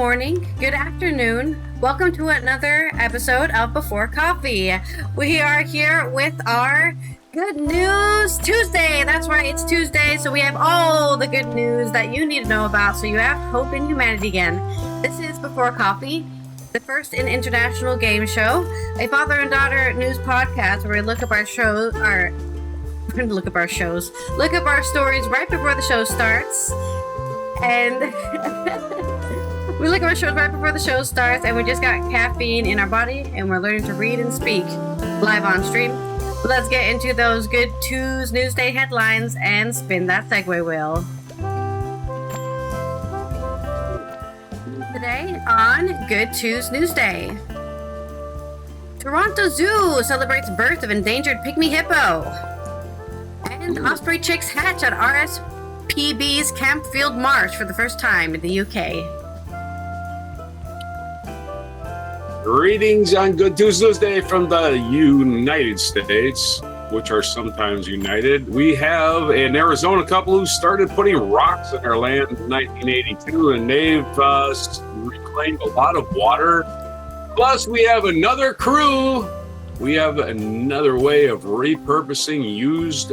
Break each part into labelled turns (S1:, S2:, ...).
S1: Morning, good afternoon. Welcome to another episode of Before Coffee. We are here with our Good News Tuesday. That's right, it's Tuesday, so we have all the good news that you need to know about so you have hope in humanity again. This is Before Coffee, the first in international game show, a father and daughter news podcast where we look up our stories right before the show starts. And we look at our shows right before the show starts, and we just got caffeine in our body, and we're learning to read and speak live on stream. Let's get into those Good Tues Newsday headlines and spin that segue wheel. Today on Good Tues Newsday, Toronto Zoo celebrates birth of endangered pygmy hippo, and osprey chicks hatch at RSPB's Campfield Marsh for the first time in the UK.
S2: Greetings on Good Tuesday from the United States, which are sometimes united. We have an Arizona couple who started putting rocks in our land in 1982, and they've reclaimed a lot of water. Plus, we have another crew. We have another way of repurposing used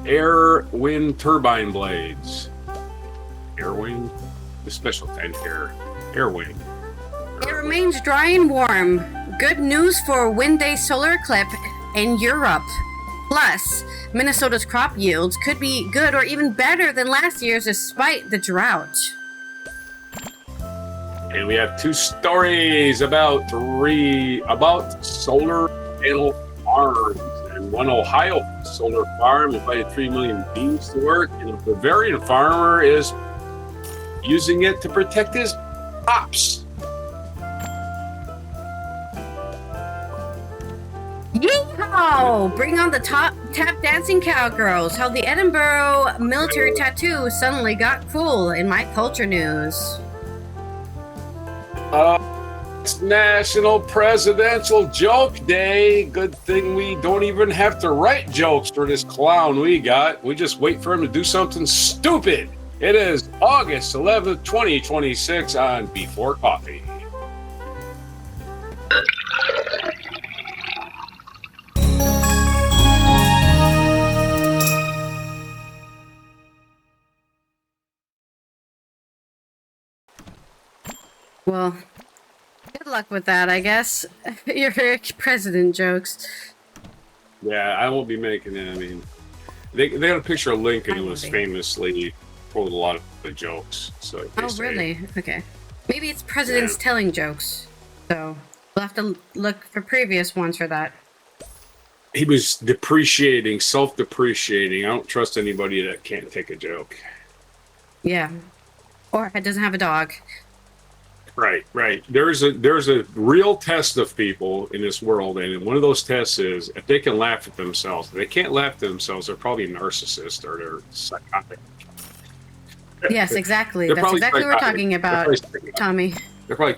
S2: air wind turbine blades. Air wing? The special kind of air wing.
S1: It remains dry and warm. Good news for one-day solar eclipse in Europe. Plus, Minnesota's crop yields could be good or even better than last year's despite the drought.
S2: And we have two stories about solar panel farms. And one Ohio solar farm invited 3 million bees to work, and a Bavarian farmer is using it to protect his crops.
S1: Yeehaw! Bring on the tap dancing cowgirls. How the Edinburgh Military Tattoo suddenly got cool in my culture news.
S2: It's National Presidential Joke Day. Good thing we don't even have to write jokes for this clown we got. We just wait for him to do something stupid. It is August 11th, 2026 on Before Coffee.
S1: Well, good luck with that, I guess. Your president jokes.
S2: Yeah, I won't be making it. I mean, they got a picture of Lincoln who was famously told a lot of the jokes. So
S1: really? Okay. Maybe it's presidents telling jokes. So we'll have to look for previous ones for that.
S2: He was self-depreciating. I don't trust anybody that can't take a joke.
S1: Yeah. Or doesn't have a dog.
S2: Right. There's a real test of people in this world, and one of those tests is if they can laugh at themselves. If they can't laugh at themselves, they're probably a narcissist or they're psychotic.
S1: Yes, exactly. That's exactly what we're talking about, Tommy.
S2: They're probably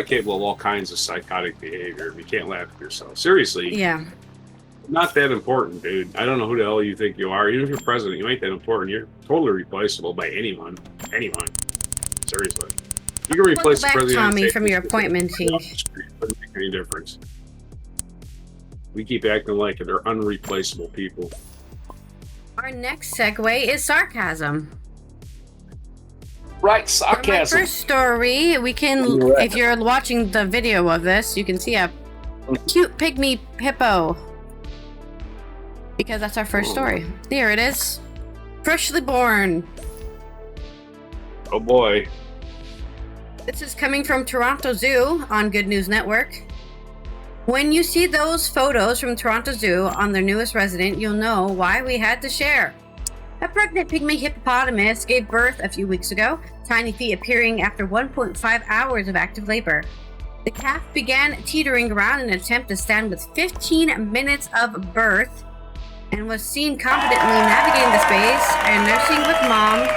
S2: capable of all kinds of psychotic behavior if you can't laugh at yourself. Seriously.
S1: Yeah.
S2: Not that important, dude. I don't know who the hell you think you are. Even if you're president, you ain't that important. You're totally replaceable by anyone. Seriously. You can replace the president.
S1: Tommy, from your appointment.
S2: Doesn't make any difference. We keep acting like they're unreplaceable people.
S1: Our next segue is sarcasm.
S2: Right, sarcasm.
S1: For my first story, we can, if you're watching the video of this, you can see a cute pygmy hippo. Because that's our first story. Here it is. Freshly born.
S2: Oh boy.
S1: This is coming from Toronto Zoo on Good News Network. When you see those photos from Toronto Zoo on their newest resident, you'll know why we had to share. A pregnant pygmy hippopotamus gave birth a few weeks ago, tiny feet appearing after 1.5 hours of active labor. The calf began teetering around in an attempt to stand with 15 minutes of birth and was seen confidently navigating the space and nursing with mom.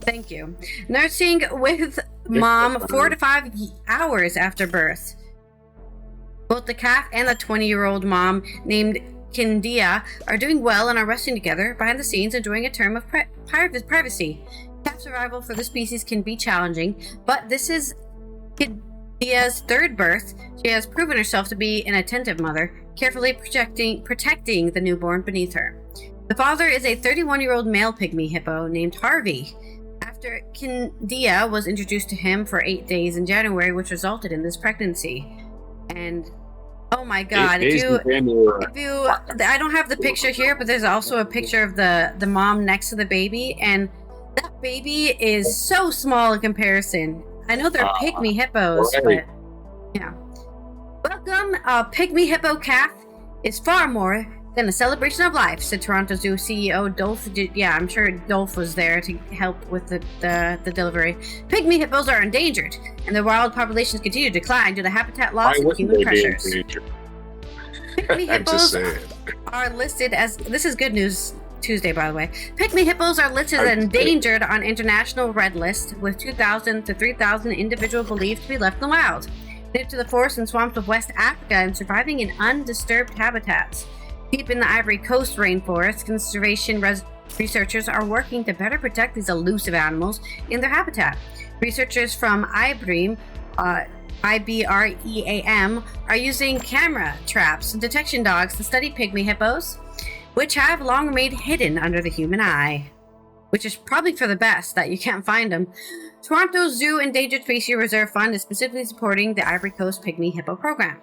S1: Thank you. Nursing with mom 4 to 5 hours after birth. Both the calf and the 20-year-old mom, named Kindia, are doing well and are resting together behind the scenes, enjoying a term of privacy. Calf survival for the species can be challenging, but this is Dia's third birth. She has proven herself to be an attentive mother, carefully protecting the newborn beneath her. The father is a 31-year-old male pygmy hippo named Harvey, after Dia was introduced to him for 8 days in January, which resulted in this pregnancy. And oh my God! If you, I don't have the picture here, but there's also a picture of the mom next to the baby, and that baby is so small in comparison. I know they're pygmy hippos,
S2: right.
S1: But yeah. Welcome, pygmy hippo calf is far more than a celebration of life, said Toronto Zoo CEO Dolph. Yeah, I'm sure Dolph was there to help with the delivery. Pygmy hippos are endangered, and their wild populations continue to decline due to habitat loss and human pressures. Pygmy hippos are listed as, this is Good News Tuesday, by the way. Pygmy hippos are listed as endangered on international red list, with 2,000 to 3,000 individuals believed to be left in the wild, native to the forests and swamps of West Africa and surviving in undisturbed habitats. Deep in the Ivory Coast rainforest, conservation researchers are working to better protect these elusive animals in their habitat. Researchers from IBREAM, IBREAM, are using camera traps and detection dogs to study pygmy hippos, which have long remained hidden under the human eye, which is probably for the best that you can't find them. Toronto Zoo Endangered Species Reserve Fund is specifically supporting the Ivory Coast Pygmy Hippo program.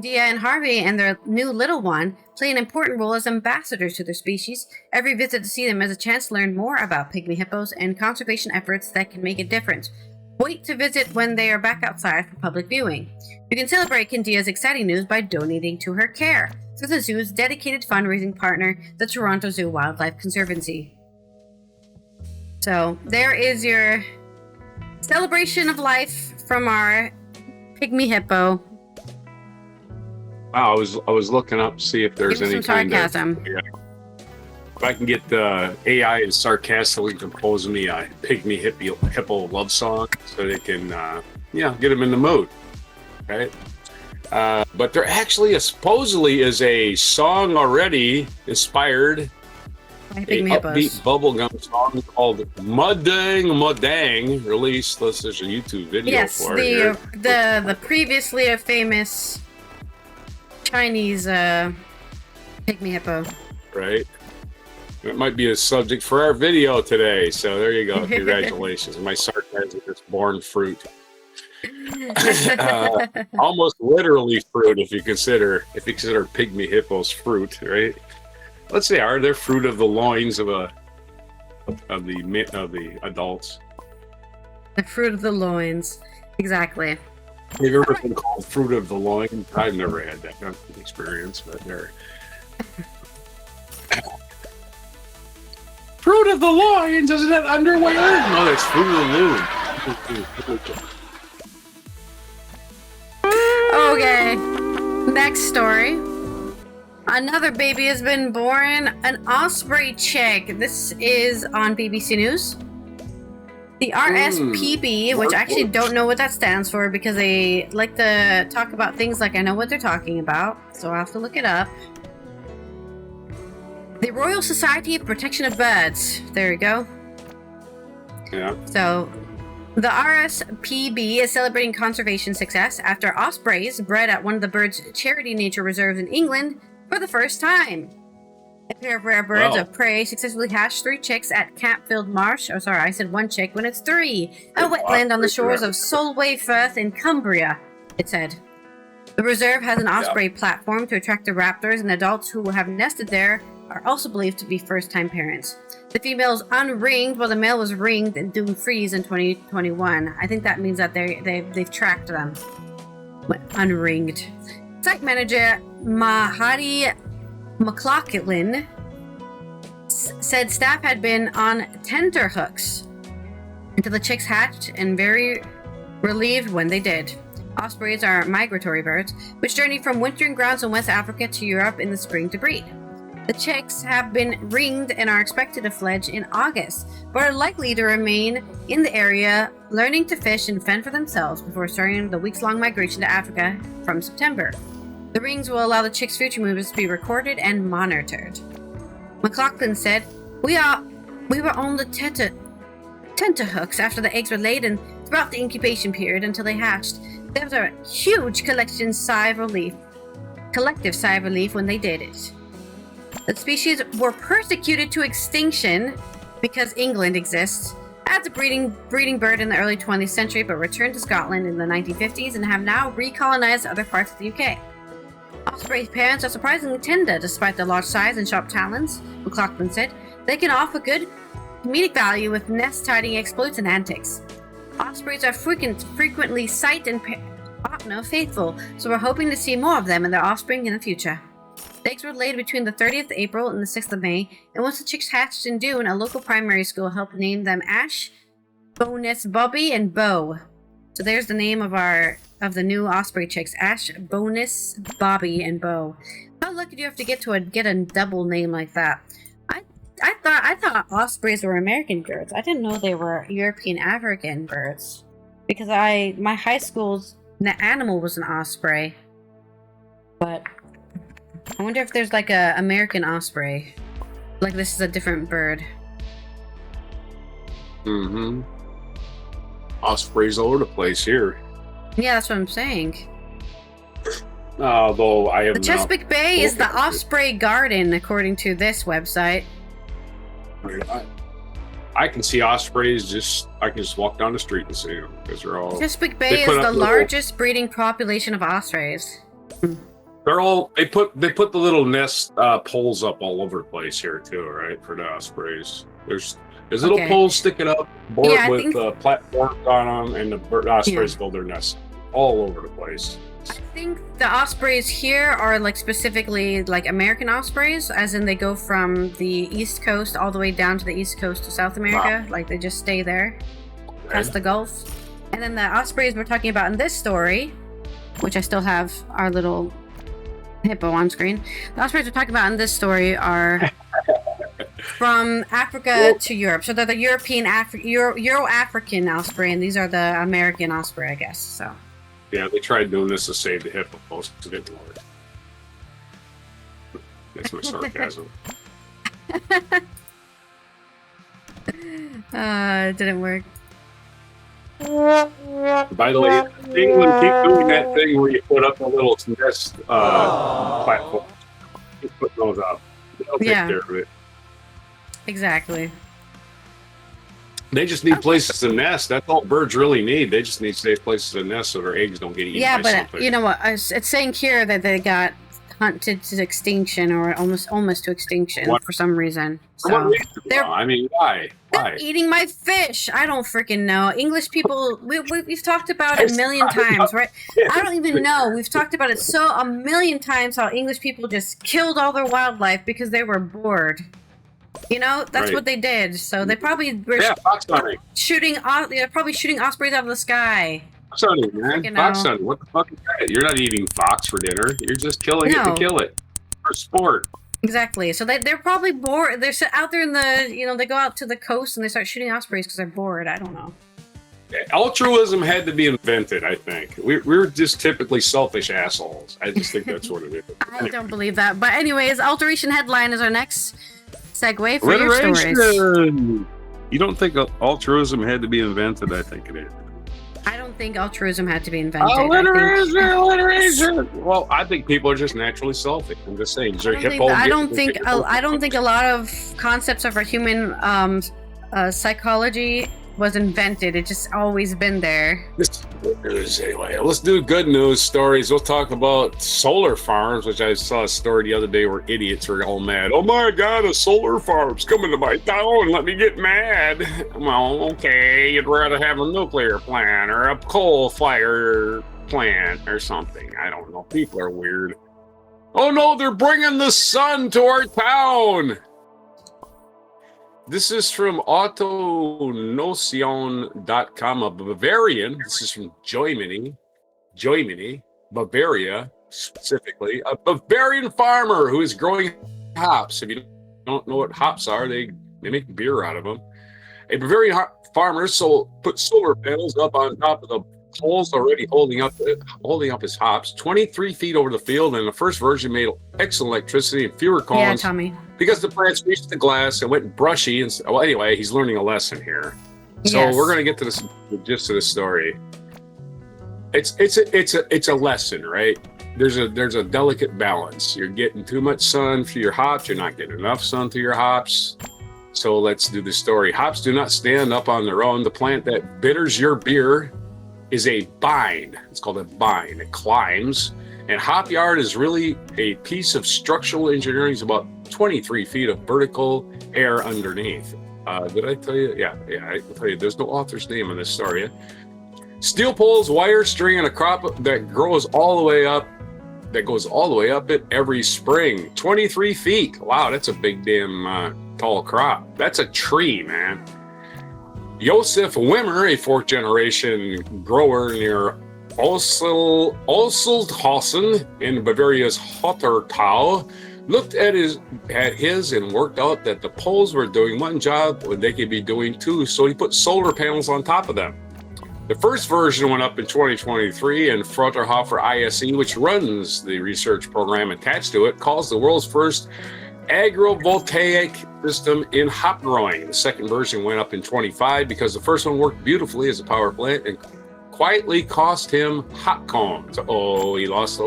S1: Dia and Harvey and their new little one play an important role as ambassadors to their species. Every visit to see them is a chance to learn more about pygmy hippos and conservation efforts that can make a difference. Wait to visit when they are back outside for public viewing. You can celebrate Dia's exciting news by donating to her care through the zoo's dedicated fundraising partner, the Toronto Zoo Wildlife Conservancy. So there is your celebration of life from our pygmy hippo.
S2: Wow, I was looking up to see if there's any kind
S1: sarcasm.
S2: If I can get the AI to sarcastically compose me a pygmy hippo love song, so they can get them in the mood, right? But there actually supposedly is a song already inspired, an upbeat bubblegum song called Muddang Muddang, released. There's a YouTube video for it.
S1: Yes, the previously a famous Chinese pygmy hippo.
S2: Right. It might be a subject for our video today. So there you go. Congratulations. My sarcasm is born fruit. Almost literally fruit if you consider pygmy hippos fruit, right? Let's say, are there fruit of the loins of the adults?
S1: The fruit of the loins, exactly.
S2: Have you ever been called fruit of the loin? I've never had that kind of experience, but there. Fruit of the loins, doesn't have underwear? No, that's fruit of the loom.
S1: Okay, next story. Another baby has been born, an osprey chick. This is on BBC News. The RSPB, which I actually don't know what that stands for because they like to talk about things like I know what they're talking about, so I'll have to look it up. The Royal Society of Protection of Birds. There we go.
S2: Yeah.
S1: So, the RSPB is celebrating conservation success after ospreys bred at one of the bird's charity nature reserves in England for the first time. A pair of rare birds of prey successfully hatched 3 chicks at Campfield Marsh. Oh, sorry, I said 1 chick when it's 3. A wetland on the shores of Solway Firth in Cumbria, it said. The reserve has an osprey platform to attract the raptors, and adults who have nested there are also believed to be first-time parents. The female is unringed, while the male was ringed and doomed freeze in 2021. I think that means that they've tracked them. Unringed. Site manager Mahadi McLaughlin said staff had been on tenterhooks until the chicks hatched and very relieved when they did. Ospreys are migratory birds, which journey from wintering grounds in West Africa to Europe in the spring to breed. The chicks have been ringed and are expected to fledge in August, but are likely to remain in the area, learning to fish and fend for themselves before starting the weeks-long migration to Africa from September. The rings will allow the chicks' future movements to be recorded and monitored. McLaughlin said, We were on the tenterhooks after the eggs were laid and throughout the incubation period until they hatched. There was a huge collective sigh of relief when they did it. The species were persecuted to extinction because England exists as a breeding bird in the early 20th century, but returned to Scotland in the 1950s and have now recolonized other parts of the UK. Osprey's parents are surprisingly tender despite their large size and sharp talons, McLaughlin said. They can offer good comedic value with nest tidying exploits and antics. Ospreys are frequently sight and faithful, so we're hoping to see more of them and their offspring in the future. The eggs were laid between the 30th of April and the 6th of May, and once the chicks hatched in June, a local primary school helped name them Ash, Bonus, Bobby, and Bo. So there's the name of the new osprey chicks: Ash, Bonus, Bobby, and Bo. How lucky do you have to get a double name like that? I thought ospreys were American birds. I didn't know they were European African birds, because my high school's animal was an osprey, but. I wonder if there's like a American osprey. Like this is a different bird.
S2: Mm-hmm. Ospreys all over the place here.
S1: Yeah, that's what I'm saying.
S2: Although I have
S1: the Chesapeake Bay is the Osprey Garden, according to this website.
S2: I can see ospreys I can just walk down the street and see them because they're all.
S1: Chesapeake Bay is the largest breeding population of ospreys.
S2: They put the little nest poles up all over the place here too, right? For the ospreys, there's little poles sticking up, with platforms on them, and the ospreys build their nests all over the place.
S1: I think the ospreys here are like specifically like American ospreys, as in they go from the East Coast all the way down to the East Coast to South America. Wow. Like they just stay there, past the Gulf. And then the ospreys we're talking about in this story, which I still have our little hippo on screen. The ospreys we're talking about in this story are from Africa to Europe. So they're the Euro-African osprey, and these are the American osprey, I guess. So.
S2: Yeah, they tried doing this to save the hippos. It didn't work. That's my sarcasm.
S1: It didn't work.
S2: By the way, England keep doing that thing where you put up a little nest platform. Just put those up. They'll take care of it.
S1: Exactly.
S2: They just need places to nest. That's all birds really need. They just need safe places to nest so their eggs don't get eaten by something.
S1: You know what? It's saying here that they got hunted to extinction, or almost to extinction for some reason. So
S2: what reason? I mean, why?
S1: They're eating my fish. I don't freaking know. English people, we've talked about it a million times, right? I don't even know. We've talked about it a million times how English people just killed all their wildlife because they were bored. You know, that's what they did. So they probably were
S2: fox hunting.
S1: They're probably shooting ospreys out of the sky.
S2: Fox hunting, man. Fox hunting. What the fuck is that? You're not eating fox for dinner. You're just killing it to kill it for sport.
S1: Exactly. So they're probably bored. They're out there in the, they go out to the coast and they start shooting ospreys because they're bored. I don't know.
S2: Altruism had to be invented, I think. We're just typically selfish assholes. I just think that's what it is.
S1: I don't believe that. But anyways, alteration headline is our next segue for your stories.
S2: You don't think altruism had to be invented? I think it is.
S1: I don't think altruism had to be invented.
S2: Alliteration. Well, I think people are just naturally selfish. I'm just saying.
S1: I don't think a lot of concepts of our human psychology was invented. It's just always been there.
S2: Anyway, let's do good news stories. We'll talk about solar farms, which I saw a story the other day where idiots were all mad. Oh my God, a solar farm's coming to my town. Let me get mad. Well, okay, you'd rather have a nuclear plant or a coal fire plant or something. I don't know. People are weird. Oh no, they're bringing the sun to our town. This is from Autonation.com, a Bavarian. This is from Germany, Bavaria specifically. A Bavarian farmer who is growing hops. If you don't know what hops are, they make beer out of them. A Bavarian farmer put solar panels up on top of the poles already holding up his hops, 23 feet over the field, and the first version made excellent electricity and fewer calls.
S1: Yeah, Tommy.
S2: Because the plants reached the glass and went brushy. Anyway, he's learning a lesson here. So
S1: Yes.
S2: we're going to get to the gist of the story. It's a lesson, right? There's a delicate balance. You're getting too much sun for your hops. You're not getting enough sun to your hops. So let's do the story. Hops do not stand up on their own. The plant that bitters your beer is a vine. It's called a vine. It climbs. And hop yard is really a piece of structural engineering. It's about 23 feet of vertical air underneath. Did I tell you? Yeah, I can tell you. There's no author's name in this story. Steel poles, wire, string, and a crop that grows all the way up. That goes all the way up it every spring. 23 feet. Wow, that's a big damn tall crop. That's a tree, man. Josef Wimmer, a fourth generation grower near Osselhausen in Bavaria's Hottertau, looked at his and worked out that the poles were doing one job when they could be doing two, so he put solar panels on top of them. The first version went up in 2023, and Fraunhofer ISE, which runs the research program attached to it, calls the world's first agrivoltaic system in hop growing. The second version went up in 25 because the first one worked beautifully as a power plant and quietly cost him hop cones. Oh, he lost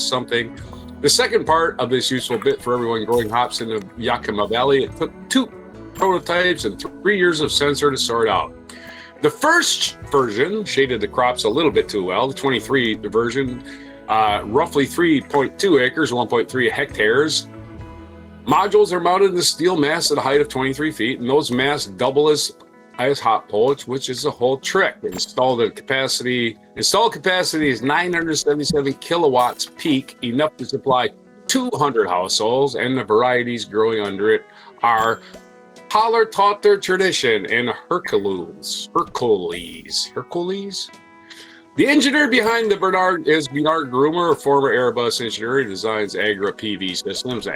S2: something. The second part of this useful bit for everyone growing hops in the Yakima Valley, it took 2 prototypes and 3 years of sensor to sort out. The first version shaded the crops a little bit too well. The 23 version, roughly 3.2 acres, 1.3 hectares. Modules are mounted in the steel mast at a height of 23 feet, and those masts double as hop poles, which is the whole trick. Installed capacity is 977 kilowatts peak, enough to supply 200 households, and the varieties growing under it are Holler taught their tradition and Hercules. The engineer behind the Bernard is Bernard Groomer, a former Airbus engineer. He designs Agra PV systems,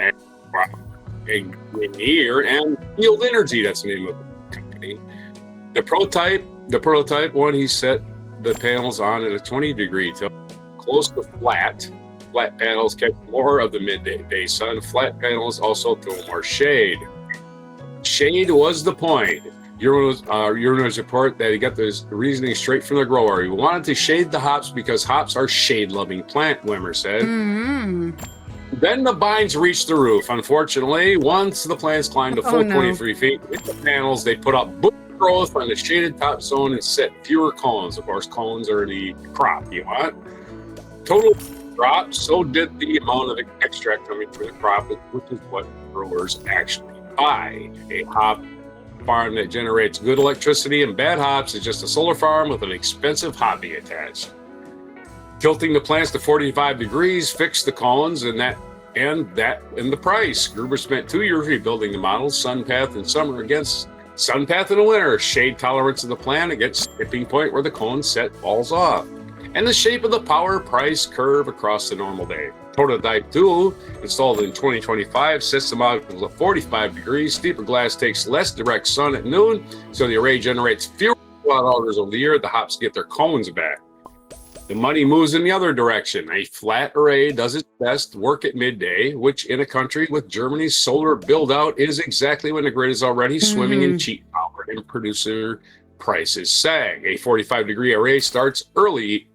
S2: engineer, and Field Energy. That's the name of the company. The prototype one, he set the panels on at a 20-degree tilt, close to flat. Flat panels catch more of the midday sun. Flat panels also throw more shade. Shade was the point. Uranus report that he got this reasoning straight from the grower. He wanted to shade the hops because hops are shade-loving plant, Wimmer said. Mm-hmm. Then the vines reached the roof. Unfortunately, once the plants climbed a full 23 feet, with the panels, they put up bush growth on the shaded top zone and set fewer cones. Of course, cones are the crop you want. Total dropped, so did the amount of extract coming from the crop, which is what growers actually buy. A hop farm that generates good electricity and bad hops is just a solar farm with an expensive hobby attached. Tilting the plants to 45 degrees fixed the cones and the price. Gruber spent 2 years rebuilding the models, sun path in summer against sun path in the winter, shade tolerance of the plant against tipping point where the cone set falls off, and the shape of the power price curve across the normal day. Prototype 2, installed in 2025, sets the modules at 45 degrees. Steeper glass takes less direct sun at noon, so the array generates fewer watt hours over the year. The hops get their cones back. The money moves in the other direction. A flat array does its best work at midday, which in a country with Germany's solar build-out is exactly when the grid is already swimming in cheap power and producer prices sag. A 45-degree array starts earning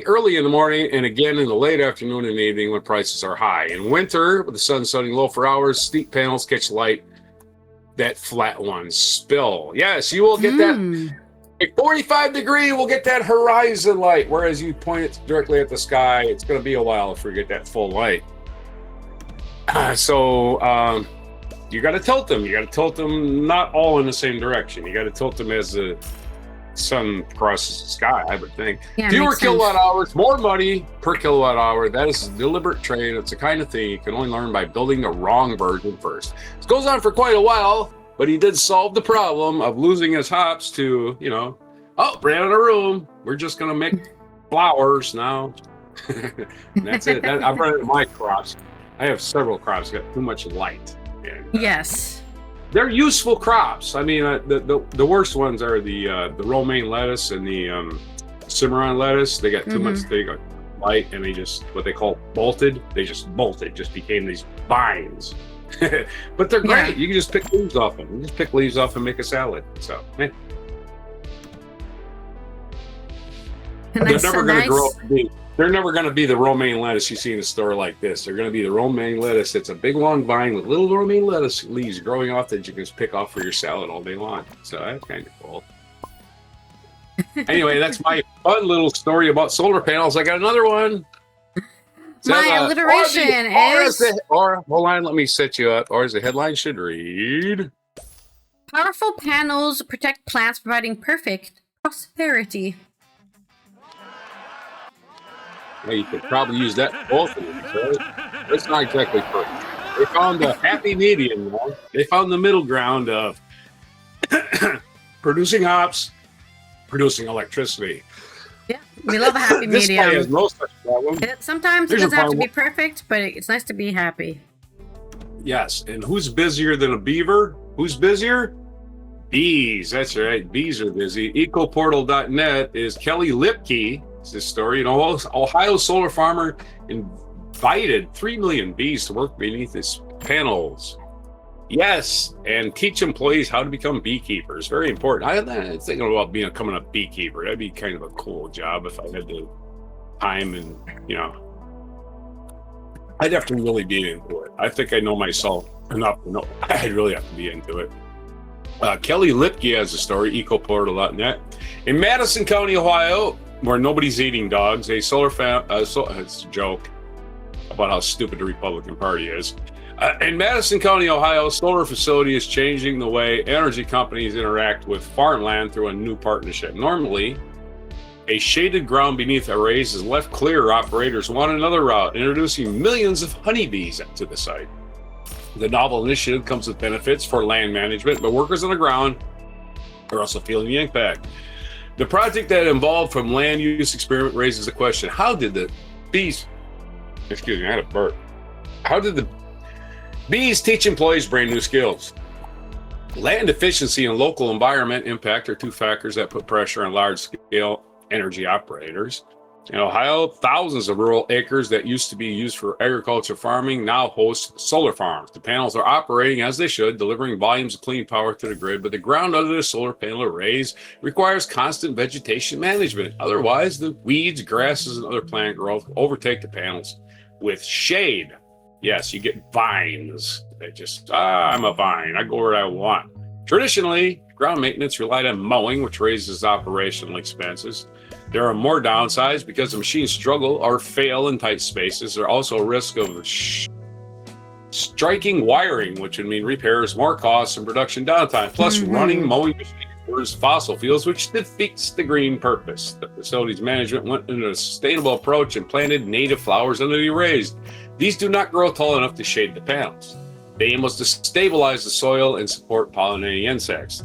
S2: early in the morning and again in the late afternoon and evening when prices are high. In winter, with the sun setting low for hours, steep panels catch light that flat ones spill. Yes, you will get that. A 45-degree will get that horizon light, whereas you point it directly at the sky, it's going to be a while before you get that full light. So you got to tilt them. You got to tilt them not all in the same direction. You got to tilt them as the sun crosses the sky, I would think. Yeah, fewer kilowatt hours, more money per kilowatt hour. That is a deliberate trade. It's the kind of thing you can only learn by building the wrong version first. This goes on for quite a while, but he did solve the problem of losing his hops to, ran out of room. We're just going to make flowers now. And that's it. I've run into my crops. I have several crops that got too much light. And,
S1: yes.
S2: They're useful crops. I mean, the worst ones are the romaine lettuce and the cimarron lettuce. They got too much. They got light, and they just what they call bolted. They just bolted. Just became these vines. But they're great.
S1: Yeah.
S2: You can just pick leaves off them. You just pick leaves off and make a salad. So,
S1: A
S2: they're
S1: nice,
S2: never
S1: a
S2: going to grow
S1: nice-
S2: up to be. They're never going to be the romaine lettuce you see in a store like this. They're going to be the romaine lettuce. It's a big long vine with little romaine lettuce leaves growing off that you can just pick off for your salad all day long. So that's kind of cool. Anyway, that's my fun little story about solar panels. I got another one.
S1: My alliteration is
S2: hold on, let me set you up. Or as the headline should read,
S1: powerful panels protect plants, providing perfect prosperity.
S2: well, you could probably use that for both of these, right? It's not exactly perfect. They found the happy medium, though. They found the middle ground of producing hops, producing electricity.
S1: Yeah, we love a happy
S2: This guy has
S1: medium.
S2: no such problem.
S1: Sometimes
S2: Here's
S1: it
S2: a
S1: doesn't have to
S2: problem.
S1: be perfect, but it's nice to be happy.
S2: Yes, and who's busier than a beaver? Who's busier? Bees. That's right. Bees are busy. Ecoportal.net is Kelly Lipke. It's this story. An Ohio solar farmer invited 3 million bees to work beneath his panels. Yes, and teach employees how to become beekeepers. Very important. I'm thinking about becoming a beekeeper. That'd be kind of a cool job if I had the time and, I'd have to really be into it. I think I know myself enough to know I'd really have to be into it. Kelly Lipke has a story, ecoportal.net. In Madison County, Ohio, where nobody's eating dogs, a solar it's a joke about how stupid the Republican Party is. In Madison County, Ohio, a solar facility is changing the way energy companies interact with farmland through a new partnership. Normally, a shaded ground beneath arrays is left clear. Operators want another route, introducing millions of honeybees to the site. The novel initiative comes with benefits for land management, but workers on the ground are also feeling the impact. The project that involved from land use experiment raises the question, how did the bees, excuse me, I had a burp. How did the bees teach employees brand new skills? Land efficiency and local environment impact are two factors that put pressure on large-scale energy operators. In Ohio, thousands of rural acres that used to be used for agriculture farming now host solar farms. The panels are operating as they should, delivering volumes of clean power to the grid, but the ground under the solar panel arrays requires constant vegetation management. Otherwise, the weeds, grasses, and other plant growth overtake the panels with shade. Yes, you get vines. They just, I'm a vine. I go where I want. Traditionally, ground maintenance relied on mowing, which raises operational expenses. There are more downsides because the machines struggle or fail in tight spaces. There are also a risk of striking wiring, which would mean repairs, more costs, and production downtime. Plus, running mowing machines burns fossil fuels, which defeats the green purpose. The facility's management went into a sustainable approach and planted native flowers under the arrays. These do not grow tall enough to shade the panels. The aim was to stabilize the soil and support pollinating insects.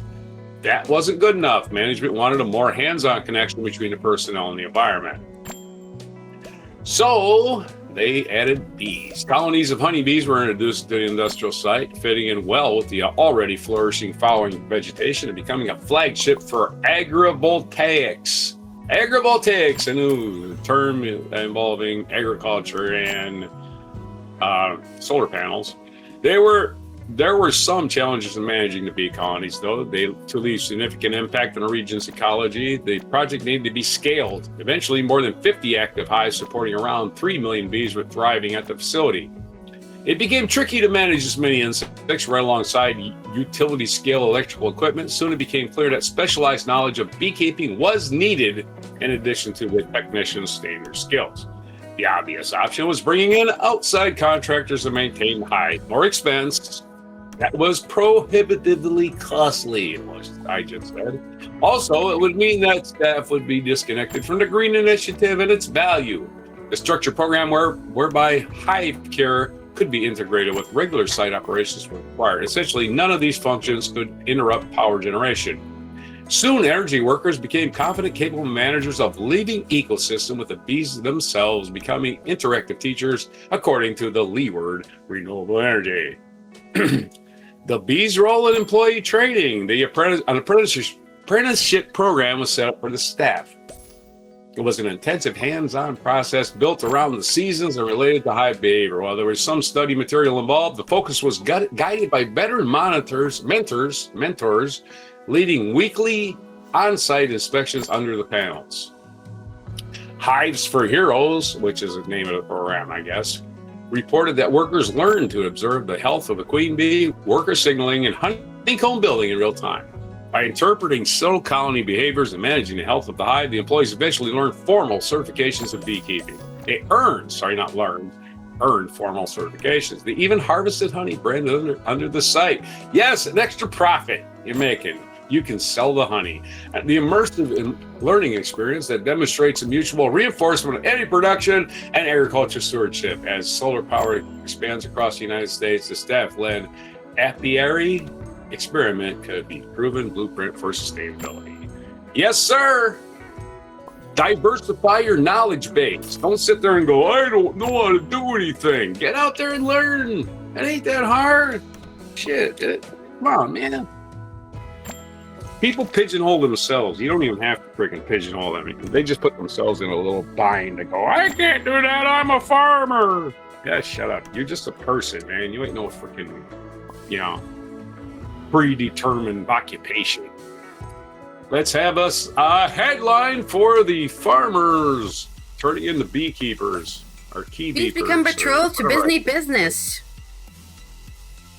S2: That wasn't good enough. Management wanted a more hands-on connection between the personnel and the environment. So they added bees. Colonies of honeybees were introduced to the industrial site, fitting in well with the already flourishing flowering vegetation and becoming a flagship for agrivoltaics. Agrivoltaics, a new term involving agriculture and solar panels. There were some challenges in managing the bee colonies, though. To leave significant impact on the region's ecology, the project needed to be scaled. Eventually, more than 50 active hives supporting around 3 million bees were thriving at the facility. It became tricky to manage this many insects right alongside utility-scale electrical equipment. Soon it became clear that specialized knowledge of beekeeping was needed in addition to the technician's standard skills. The obvious option was bringing in outside contractors to maintain the hive. More expense. That was prohibitively costly, I just said. Also, it would mean that staff would be disconnected from the Green Initiative and its value. The structured program whereby hive care could be integrated with regular site operations were required. Essentially, none of these functions could interrupt power generation. Soon, energy workers became confident, capable managers of living ecosystem, with the bees themselves becoming interactive teachers, according to the leeward renewable energy. The bees' role in employee training. An apprenticeship program was set up for the staff. It was an intensive hands-on process built around the seasons and related to hive behavior. While there was some study material involved, the focus was guided by veteran mentors, leading weekly on-site inspections under the panels. Hives for Heroes, which is the name of the program, I guess, reported that workers learned to observe the health of the queen bee, worker signaling, and honeycomb building in real time. By interpreting cell colony behaviors and managing the health of the hive, the employees eventually learned formal certifications of beekeeping. They earned formal certifications. They even harvested honey branded under the site. Yes, an extra profit you're making. You can sell the honey. And the immersive learning experience that demonstrates a mutual reinforcement of any production and agriculture stewardship. As solar power expands across the United States, the staff-led apiary experiment could be proven blueprint for sustainability. Yes, sir. Diversify your knowledge base. Don't sit there and go, I don't know how to do anything. Get out there and learn. It ain't that hard. Shit. Come on, man. People pigeonhole themselves. You don't even have to freaking pigeonhole them. They just put themselves in a little bind and go, I can't do that. I'm a farmer. Yeah, shut up. You're just a person, man. You ain't no freaking, predetermined occupation. Let's have us a headline for the farmers turning into beekeepers or key
S1: Bees
S2: beepers.
S1: become betrothed to Disney business.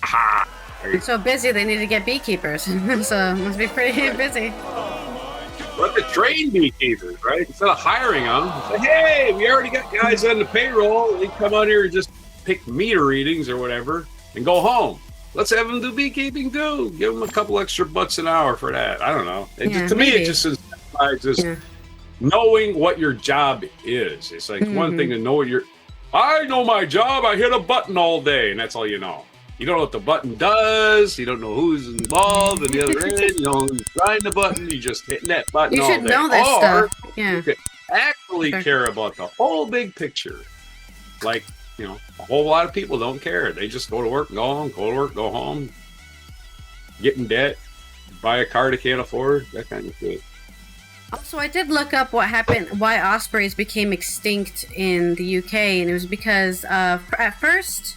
S2: Ha!
S1: They're so busy they need to get beekeepers. So it must be pretty busy.
S2: Let the train beekeepers, right? Instead of hiring them, say, hey, we already got guys on the payroll. They come out here and just pick meter readings or whatever and go home. Let's have them do beekeeping too. Give them a couple extra bucks an hour for that. I don't know. To me, it just incentivizes knowing what your job is. It's like one thing to know what I know my job. I hit a button all day, and that's all you know. You don't know what the button does. You don't know who's involved in the other end. You don't know who's trying the button. You're just hitting that button all day.
S1: You should know this stuff. Yeah.
S2: You could actually care about the whole big picture. Like, a whole lot of people don't care. They just go to work, go home, go to work, go home, get in debt, buy a car they can't afford, that kind of shit.
S1: Also, I did look up what happened, why ospreys became extinct in the UK, and it was because at first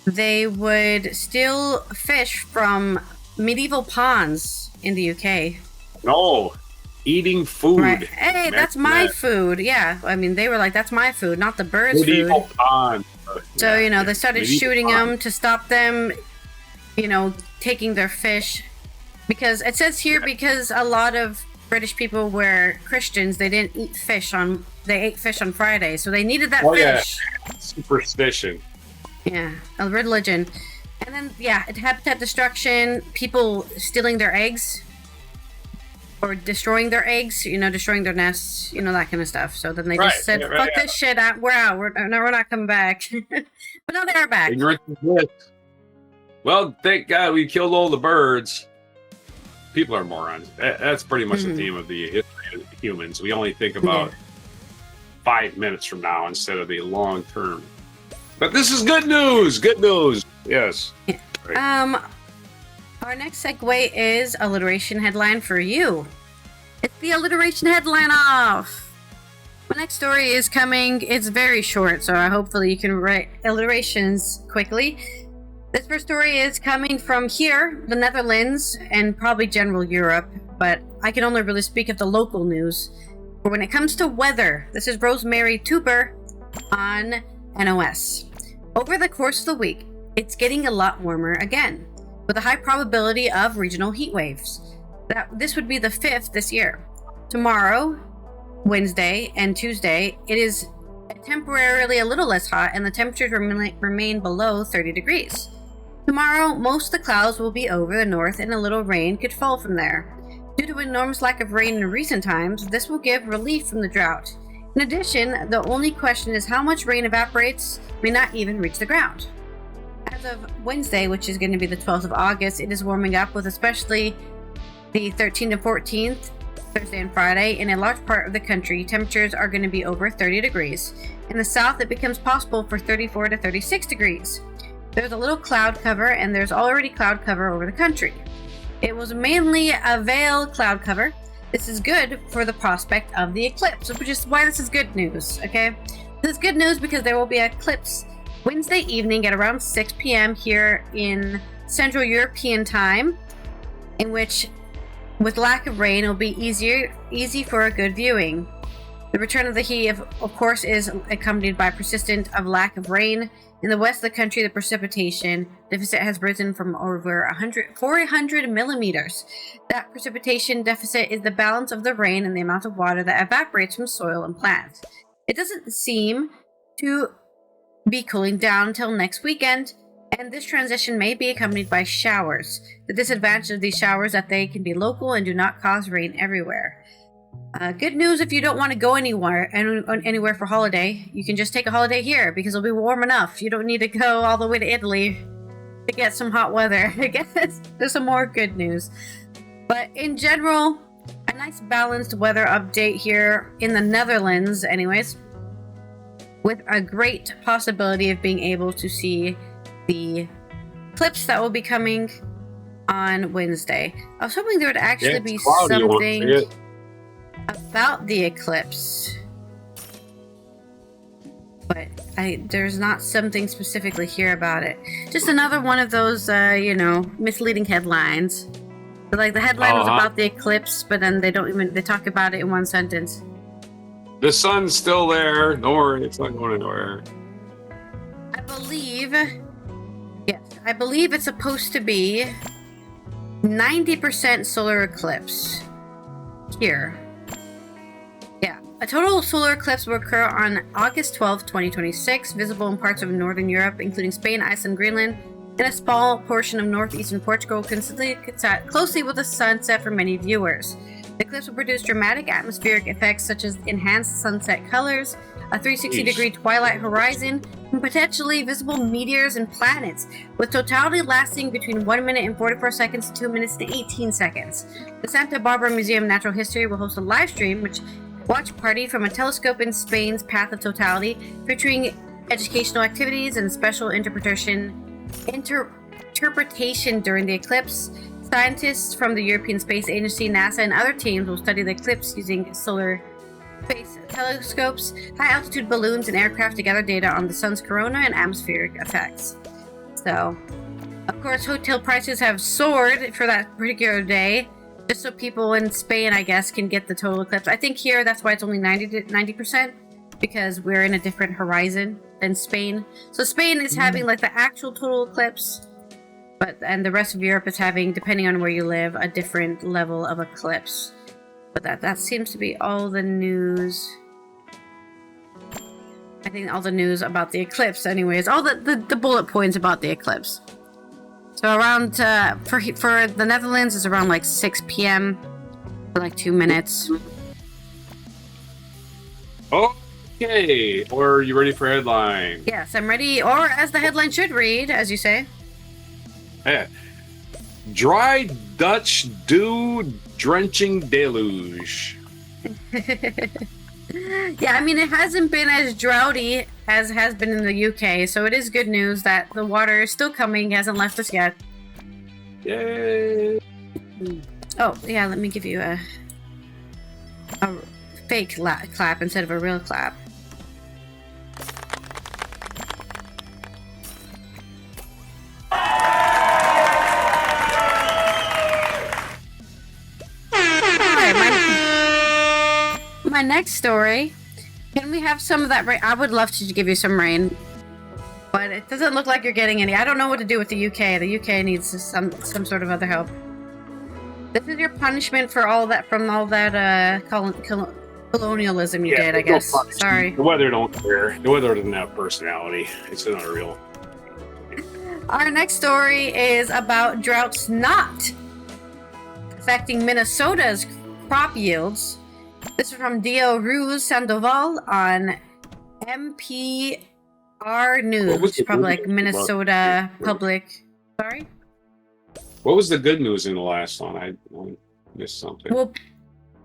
S1: they would steal fish from medieval ponds in the UK.
S2: No, eating food.
S1: Right. Hey, that's my food. Yeah, I mean, they were like, that's my food, not the birds'
S2: medieval
S1: food.
S2: Pond.
S1: So, they started shooting them to stop them, taking their fish. Because it says here, because a lot of British people were Christians, they didn't eat fish they ate fish on Friday, so they needed that fish.
S2: Yeah, superstition.
S1: Yeah, a religion. And then, habitat destruction, people stealing their eggs or destroying their eggs, destroying their nests, that kind of stuff. So then they just said, fuck this shit, we're out. We're not coming back. But now they are back.
S2: Ignorance is bliss. Well, thank God we killed all the birds. People are morons. That's pretty much the theme of the history of humans. We only think about 5 minutes from now instead of the long term. But this is good news. Good news. Yes.
S1: Right. Our next segue is alliteration headline for you. It's the alliteration headline off. My next story is coming. It's very short, so hopefully you can write alliterations quickly. This first story is coming from here, the Netherlands, and probably general Europe, but I can only really speak of the local news. But when it comes to weather, this is Rosemary Tuber on NOS. Over the course of the week, it's getting a lot warmer again, with a high probability of regional heat waves. This would be the 5th this year. Tomorrow, Wednesday, and Tuesday, it is temporarily a little less hot, and the temperatures remain below 30 degrees. Tomorrow, most of the clouds will be over the north, and a little rain could fall from there. Due to an enormous lack of rain in recent times, this will give relief from the drought. In addition, the only question is how much rain evaporates may not even reach the ground. As of Wednesday, which is going to be the 12th of August, it is warming up with especially the 13th and 14th, Thursday and Friday. In a large part of the country, temperatures are going to be over 30 degrees. In the south, it becomes possible for 34 to 36 degrees. There's a little cloud cover, and there's already cloud cover over the country. It was mainly a veil cloud cover, This is good for the prospect of the eclipse, which is why this is good news, okay? This is good news because there will be an eclipse Wednesday evening at around 6 p.m. here in Central European time, in which, with lack of rain, it will be easy for a good viewing. The return of the heat, of course, is accompanied by persistent of lack of rain. In the west of the country, the precipitation deficit has risen from over 400 millimeters. That precipitation deficit is the balance of the rain and the amount of water that evaporates from soil and plants. It doesn't seem to be cooling down until next weekend, and this transition may be accompanied by showers. The disadvantage of these showers is that they can be local and do not cause rain everywhere. Good news if you don't want to go anywhere for holiday. You can just take a holiday here because it'll be warm enough. You don't need to go all the way to Italy to get some hot weather. I guess there's some more good news. But in general, a nice balanced weather update here in the Netherlands anyways, with a great possibility of being able to see the eclipse that will be coming on Wednesday. I was hoping there would actually be something about the eclipse, but there's not something specifically here about it. Just another one of those misleading headlines. Like the headline was about the eclipse, but then they talk about it in one sentence.
S2: The sun's still there. Don't worry, it's not going anywhere.
S1: I believe it's supposed to be 90% solar eclipse here. Yeah, a total solar eclipse will occur on August 12th, 2026, visible in parts of northern Europe, including Spain, Iceland, Greenland, and a small portion of northeastern Portugal, closely with the sunset for many viewers. The eclipse will produce dramatic atmospheric effects such as enhanced sunset colors, a 360-degree twilight horizon, and potentially visible meteors and planets, with totality lasting between 1 minute and 44 seconds to 2 minutes and 18 seconds. The Santa Barbara Museum of Natural History will host a live stream watch party from a telescope in Spain's path of totality, featuring educational activities and special interpretation during the eclipse. Scientists from the European Space Agency, NASA, and other teams will study the eclipse using solar space telescopes, high-altitude balloons, and aircraft to gather data on the sun's corona and atmospheric effects. So, of course, hotel prices have soared for that particular day, just so people in Spain, I guess, can get the total eclipse. I think here that's why it's only 90%, because we're in a different horizon than Spain. So Spain is having like the actual total eclipse, and the rest of Europe is having, depending on where you live, a different level of eclipse. But that seems to be all the news. I think all the news about the eclipse, anyways. All the bullet points about the eclipse. So around, for the Netherlands, is around like 6 p.m. for like 2 minutes.
S2: Okay. Or are you ready for headline?
S1: Yes, I'm ready. Or as the headline should read, as you say.
S2: Yeah. Dry Dutch dew drenching deluge.
S1: Yeah, I mean, it hasn't been as droughty as it has been in the UK, so it is good news that the water is still coming, hasn't left us yet.
S2: Yay!
S1: Oh, yeah, let me give you a fake clap instead of a real clap. My next story. Can we have some of that rain? I would love to give you some rain, but it doesn't look like you're getting any. I don't know what to do with the UK. The UK needs some sort of other help. This is your punishment for all that colonialism you did, I guess. Sorry.
S2: The weather don't care. The weather doesn't have personality. It's not real.
S1: Our next story is about droughts not affecting Minnesota's crop yields. This is from Dio Ruz Sandoval on MPR News, which is probably like Minnesota Public. Sorry?
S2: What was the good news in the last one? I missed something.
S1: Well,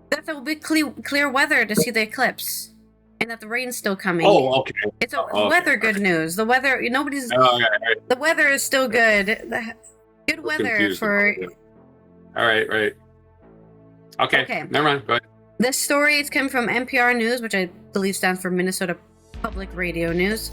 S1: that there will be clear weather to see the eclipse, and that the rain's still coming.
S2: Oh, okay.
S1: It's weather good news. The weather, the weather is still good. Good weather for...
S2: All right. Okay. Never mind. Go ahead.
S1: This story is coming from NPR News, which I believe stands for Minnesota Public Radio News.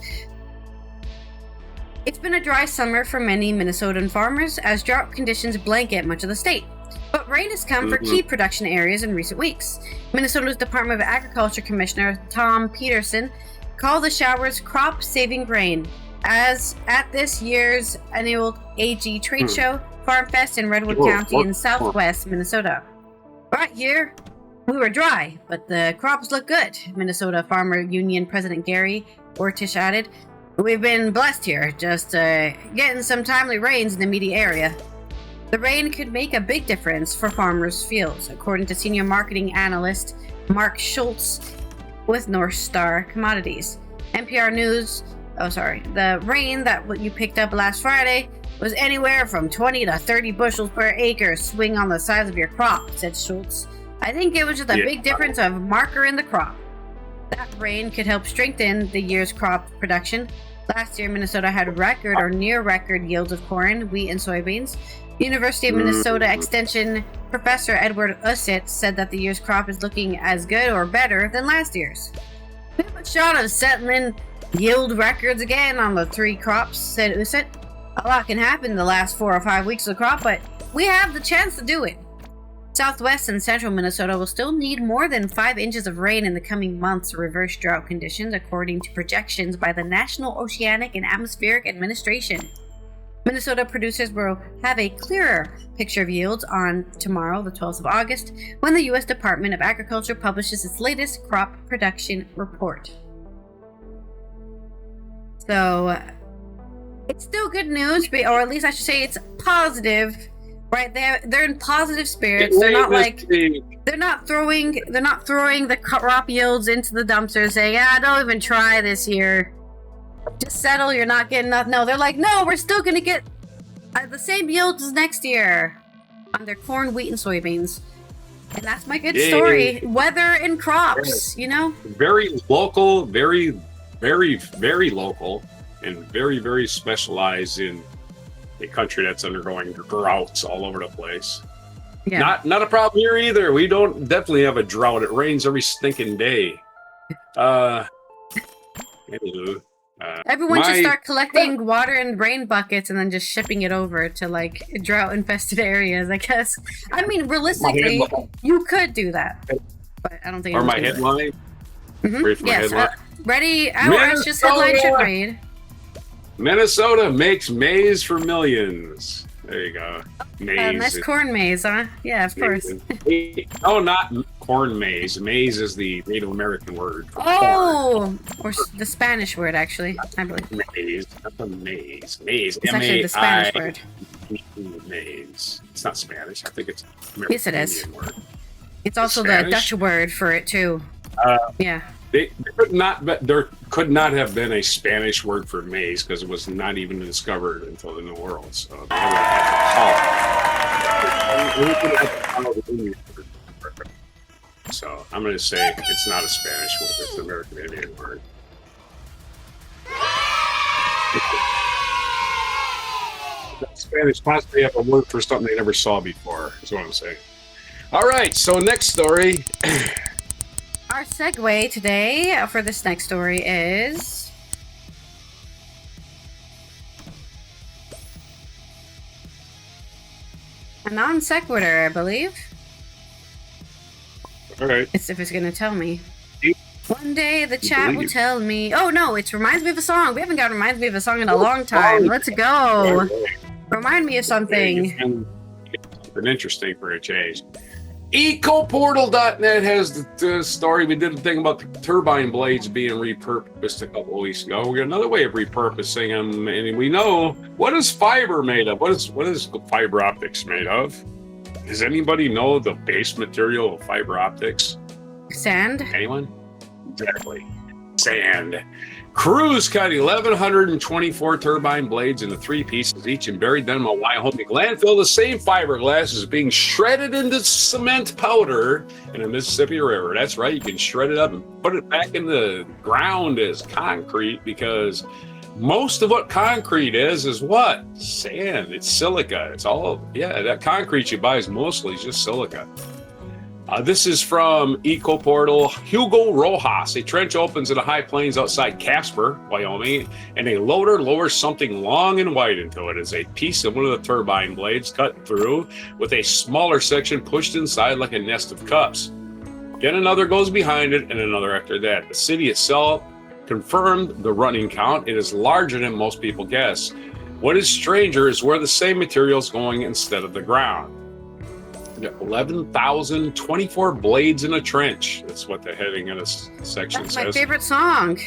S1: It's been a dry summer for many Minnesotan farmers as drought conditions blanket much of the state. But rain has come for key production areas in recent weeks. Minnesota's Department of Agriculture Commissioner Tom Peterson called the showers crop-saving rain. As at this year's annual AG trade show, Farm Fest in Redwood County in southwest Minnesota. Right here, we were dry, but the crops look good, Minnesota Farmer Union President Gary Ortish added. We've been blessed here, just getting some timely rains in the immediate area. The rain could make a big difference for farmers' fields, according to senior marketing analyst Mark Schultz with North Star Commodities. NPR News, the rain that you picked up last Friday was anywhere from 20 to 30 bushels per acre swing on the size of your crop, said Schultz. I think it was just a big difference of marker in the crop. That rain could help strengthen the year's crop production. Last year, Minnesota had record or near record yields of corn, wheat, and soybeans. University of Minnesota Extension Professor Edward Ussett said that the year's crop is looking as good or better than last year's. We have a shot of settling yield records again on the 3 crops, said Ussett. A lot can happen in the last 4 or 5 weeks of the crop, but we have the chance to do it. Southwest and central Minnesota will still need more than 5 inches of rain in the coming months to reverse drought conditions, according to projections by the National Oceanic and Atmospheric Administration. Minnesota producers will have a clearer picture of yields on tomorrow, the 12th of August, when the U.S. Department of Agriculture publishes its latest crop production report. So, it's still good news, or at least I should say it's positive, right? They're in positive spirits. They're not they're not throwing the crop yields into the dumpster saying, don't even try this year. Just settle, you're not getting enough. No, they're like, no, we're still going to get the same yields as next year on their corn, wheat, and soybeans. And that's my good story. Weather and crops,
S2: Very local, very, very, very local, and very, very specialized in a country that's undergoing droughts all over the place. Yeah. Not a problem here either. We don't definitely have a drought. It rains every stinking day. Anywho.
S1: Everyone should start collecting water in rain buckets and then just shipping it over to drought-infested areas, I guess. I mean, realistically, you could do that, but I don't think.
S2: Or my headline.
S1: Yes. Ready? Our just headline should read:
S2: Minnesota makes maize for millions. There you go. Maize.
S1: Nice corn maize, huh? Yeah, of course.
S2: No, not corn maize. Maize is the Native American word.
S1: Or the Spanish word, actually, I believe.
S2: Maize. Not the maize. Maize.
S1: It's actually the Spanish word.
S2: Maize. It's not Spanish. I think it's
S1: American. Yes, it is.
S2: Word.
S1: It's also the Dutch word for it, too. Yeah.
S2: There could not have been a Spanish word for maize because it was not even discovered until the New World. So they So I'm going to say it's not a Spanish word; it's an American Indian word. Spanish possibly have a word for something they never saw before. Is what I'm saying. All right. So next story.
S1: Our segue today for this next story is a non sequitur, I believe.
S2: All right.
S1: It's if it's going to tell me. One day the chat will tell me. Oh no, it reminds me of a song. We haven't got reminds me of a song in a long time. Let's go. Remind me of something.
S2: Something interesting for a change. Ecoportal.net has the story. We did a thing about the turbine blades being repurposed a couple of weeks ago. We got another way of repurposing them, and we know what is fiber made of. What is fiber optics made of? Does anybody know the base material of fiber optics?
S1: Sand.
S2: Anyone? Exactly. Sand. Crews cut 1,124 turbine blades into 3 pieces each and buried them in a Wyoming landfill. The same fiberglass is being shredded into cement powder in the Mississippi River. That's right, you can shred it up and put it back in the ground as concrete because most of what concrete is what? Sand. It's silica. It's all, that concrete you buy is mostly just silica. This is from Eco Portal. Hugo Rojas. A trench opens in the high plains outside Casper, Wyoming, and a loader lowers something long and wide into it as a piece of one of the turbine blades cut through with a smaller section pushed inside like a nest of cups. Then another goes behind it and another after that. The city itself confirmed the running count. It is larger than most people guess. What is stranger is where the same material is going instead of the ground. 11,024 blades in a trench. That's what the heading in this section says.
S1: That's my favorite song.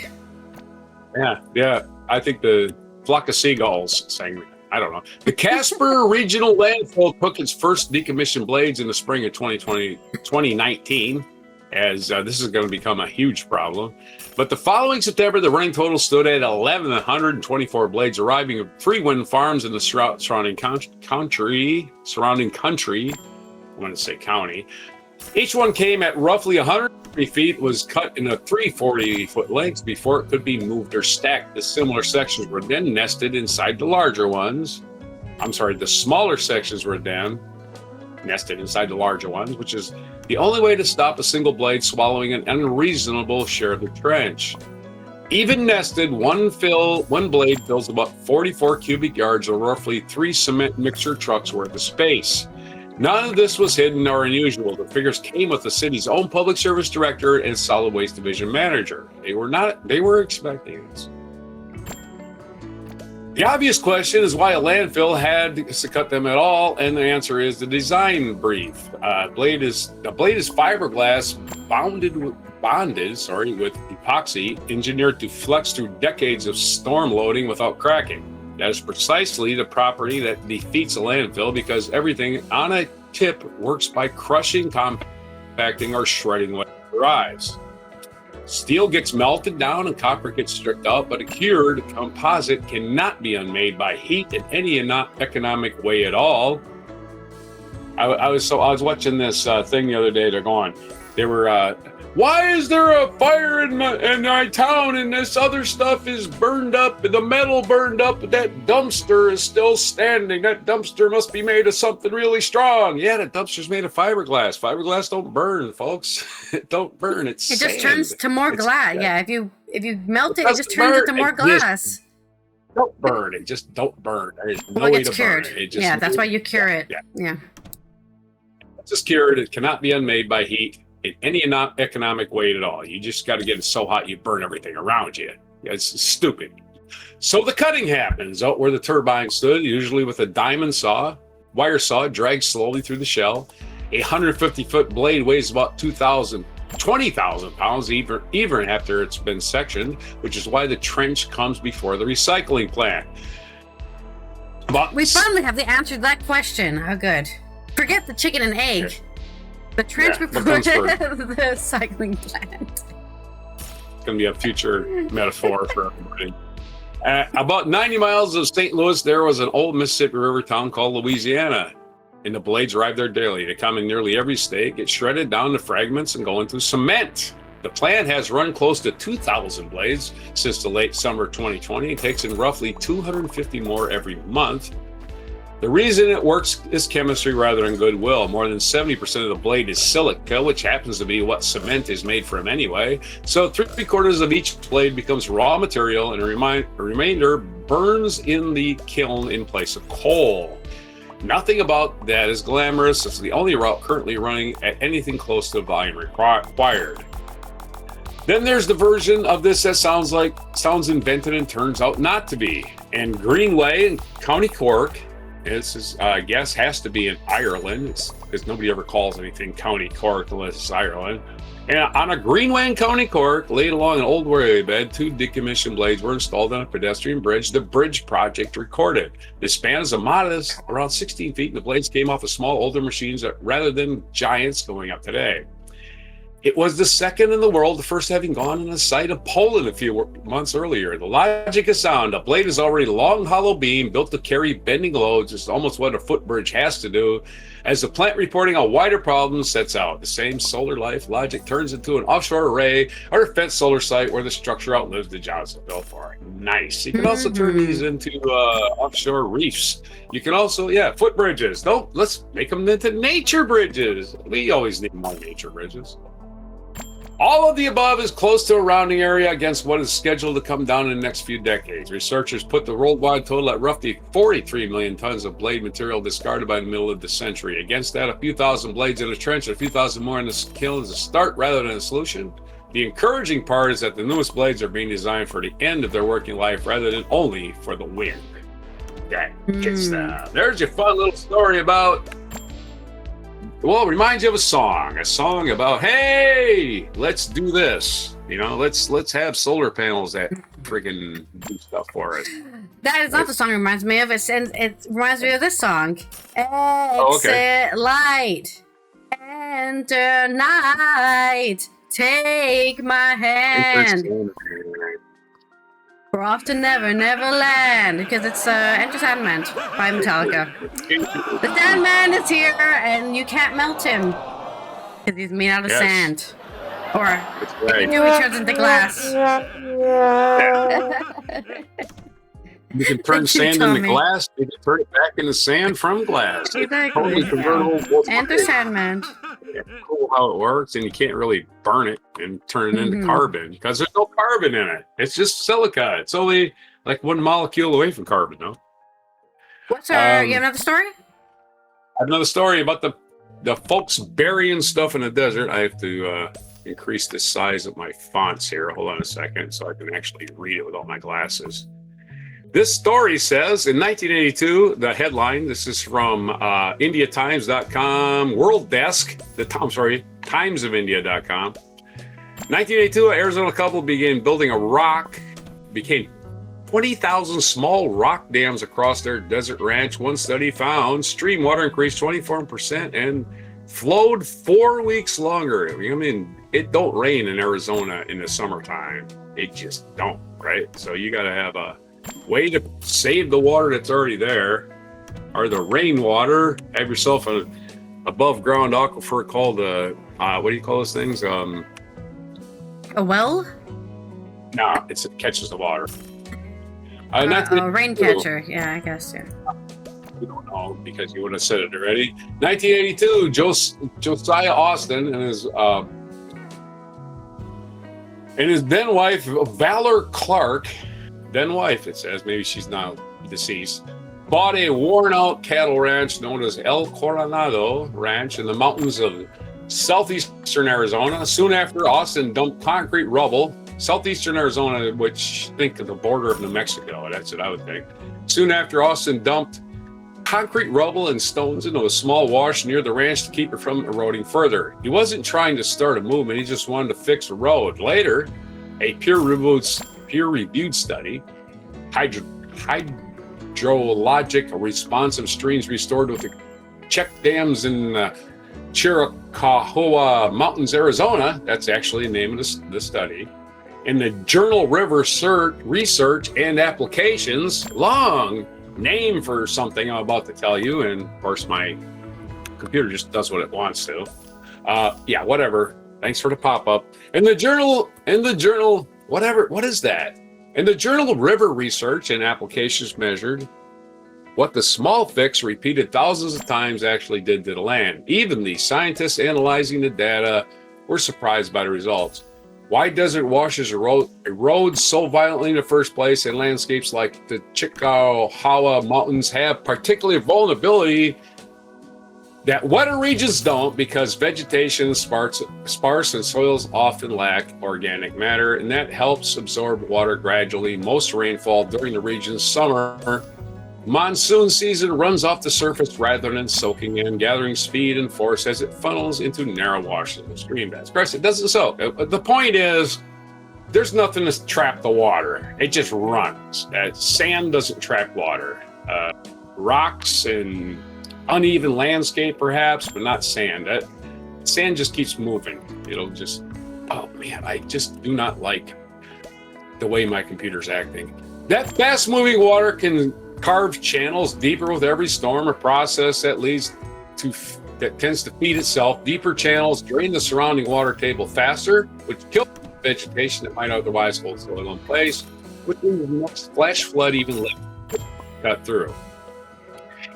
S2: Yeah. I think the flock of seagulls sang that. I don't know. The Casper Regional Landfill took its first decommissioned blades in the spring of 2019, as this is going to become a huge problem. But the following September, the running total stood at 1,124 blades, arriving at 3 wind farms in the surrounding country. I want to say county. Each one came at roughly 130 feet, was cut into 340-foot lengths before it could be moved or stacked. The similar sections were then nested inside the larger ones. The smaller sections were then nested inside the larger ones, which is the only way to stop a single blade swallowing an unreasonable share of the trench. Even nested, one blade fills about 44 cubic yards, or roughly 3 cement mixer trucks worth of space. None of this was hidden or unusual. The figures came with the city's own public service director and solid waste division manager. They were expecting this. The obvious question is why a landfill had to cut them at all, and the answer is the design brief. The blade is fiberglass bonded with epoxy, engineered to flex through decades of storm loading without cracking. That is precisely the property that defeats a landfill, because everything on a tip works by crushing, compacting, or shredding what arrives. Steel gets melted down and copper gets stripped out, but a cured composite cannot be unmade by heat in any economic way at all. I was watching this thing the other day. They were why is there a fire in my town and this other stuff is burned up, the metal burned up, but that dumpster is still standing? That dumpster must be made of something really strong. Yeah, the dumpster's made of fiberglass. Fiberglass don't burn, folks. It don't burn. It
S1: just turns to more glass. Yeah, if you melt it just turns into more glass.
S2: Don't burn. It just don't burn. There's no way to burn it.
S1: That's why you cure it. Yeah.
S2: It's just cured. It cannot be unmade by heat in any economic way at all. You just got to get it so hot you burn everything around you. It's stupid. So the cutting happens out where the turbine stood, usually with a diamond saw, wire saw dragged slowly through the shell. A 150-foot blade weighs about 20,000 pounds even after it's been sectioned, which is why the trench comes before the recycling plant.
S1: We finally have the answer to that question. How good. Forget the chicken and egg.
S2: Okay.
S1: The trench before the cycling plant.
S2: It's going to be a future metaphor for everybody. About 90 miles of St. Louis, there was an old Mississippi River town called Louisiana, and the blades arrive there daily. They come in nearly every state, get shredded down to fragments, and go into cement. The plant has run close to 2,000 blades since the late summer of 2020. It takes in roughly 250 more every month. The reason it works is chemistry rather than goodwill. More than 70% of the blade is silica, which happens to be what cement is made from anyway. So 3/4 of each blade becomes raw material, and a remainder burns in the kiln in place of coal. Nothing about that is glamorous. It's the only route currently running at anything close to the volume required. Then there's the version of this that sounds invented and turns out not to be. And Greenway in County Cork, I guess, has to be in Ireland, because nobody ever calls anything County Cork unless it's Ireland. And on a greenway in County Cork, laid along an old railway bed, 2 decommissioned blades were installed on a pedestrian bridge. The bridge project recorded. The span is a modest, around 16 feet, and the blades came off of small, older machines rather than giants going up today. It was the second in the world, the first having gone on the site of Poland a few months earlier. The logic is sound. A blade is already a long, hollow beam built to carry bending loads. It's almost what a footbridge has to do. As the plant reporting a wider problem sets out, the same solar life logic turns into an offshore array or a fenced solar site where the structure outlives the jobs built for it. Nice. You can also turn these into offshore reefs. You can also, footbridges. Let's make them into nature bridges. We always need more nature bridges. All of the above is close to a rounding area against what is scheduled to come down in the next few decades. Researchers put the worldwide total at roughly 43 million tons of blade material discarded by the middle of the century. Against that, a few thousand blades in a trench and a few thousand more in the kiln is a start rather than a solution. The encouraging part is that the newest blades are being designed for the end of their working life rather than only for the wind. That good stuff. There's your fun little story about... Well, it reminds you of a song about, hey, let's do this. Let's have solar panels that freaking do stuff for us.
S1: That is not the song it reminds me of. It reminds me of this song. Exit light, enter night, take my hand. We're off to Never Land, because it's Enter Sandman by Metallica. The Sandman is here, and you can't melt him, because he's made out of sand. Or he turns into glass.
S2: You can turn sand into glass, you can turn it back into sand from glass.
S1: Exactly.
S2: Totally convertible.
S1: Enter Sandman.
S2: Yeah, cool how it works, and you can't really burn it and turn it into carbon because there's no carbon in it. It's just silica. It's only like one molecule away from carbon, though.
S1: What's our? You have another story?
S2: I have another story about the folks burying stuff in the desert. I have to increase the size of my fonts here. Hold on a second, so I can actually read it without my glasses. This story says, in 1982, the headline, this is from IndiaTimes.com, World Desk, TimesOfIndia.com. 1982, an Arizona couple became 20,000 small rock dams across their desert ranch. One study found stream water increased 24% and flowed 4 weeks longer. I mean, it don't rain in Arizona in the summertime. It just don't, right? So you got to have a way to save the water that's already there, or the rainwater. Have yourself an above ground aquifer called what do you call those things?
S1: A well?
S2: No, it catches the water.
S1: A rain catcher. Yeah, I guess. Yeah.
S2: We don't know because you would have said it already. 1982, Josiah Austin and his then wife Valor Clark. Then wife, it says, maybe she's now deceased, bought a worn-out cattle ranch known as El Coronado Ranch in the mountains of southeastern Arizona. Soon after, Austin dumped concrete rubble. Southeastern Arizona, which think of the border of New Mexico, that's what I would think. Soon after, Austin dumped concrete rubble and stones into a small wash near the ranch to keep it from eroding further. He wasn't trying to start a movement, he just wanted to fix a road. Later, a peer-reviewed study, hydrologic responsive streams restored with the check dams in Chiricahua Mountains, Arizona. That's actually the name of the study. In the journal River Research and Applications, long name for something I'm about to tell you, and of course my computer just does what it wants to. Whatever. Thanks for the pop-up. In the journal, whatever, what is that? In the journal River Research and Applications measured what the small fix repeated thousands of times actually did to the land. Even the scientists analyzing the data were surprised by the results. Why desert washes erode so violently in the first place, and landscapes like the Chiricahua Mountains have particular vulnerability that wetter regions don't, because vegetation is sparse and soils often lack organic matter, and that helps absorb water gradually. Most rainfall during the region's summer monsoon season runs off the surface rather than soaking in, gathering speed and force as it funnels into narrow washes and stream beds. Of course, it doesn't soak. The point is, there's nothing to trap the water. It just runs. Sand doesn't trap water. Rocks and uneven landscape, perhaps, but not sand. Sand just keeps moving. It'll just, oh man, I just do not like the way my computer's acting. That fast-moving water can carve channels deeper with every storm, a process that tends to feed itself. Deeper channels drain the surrounding water table faster, which kills vegetation that might otherwise hold soil in place. quickly the next flash flood even got through.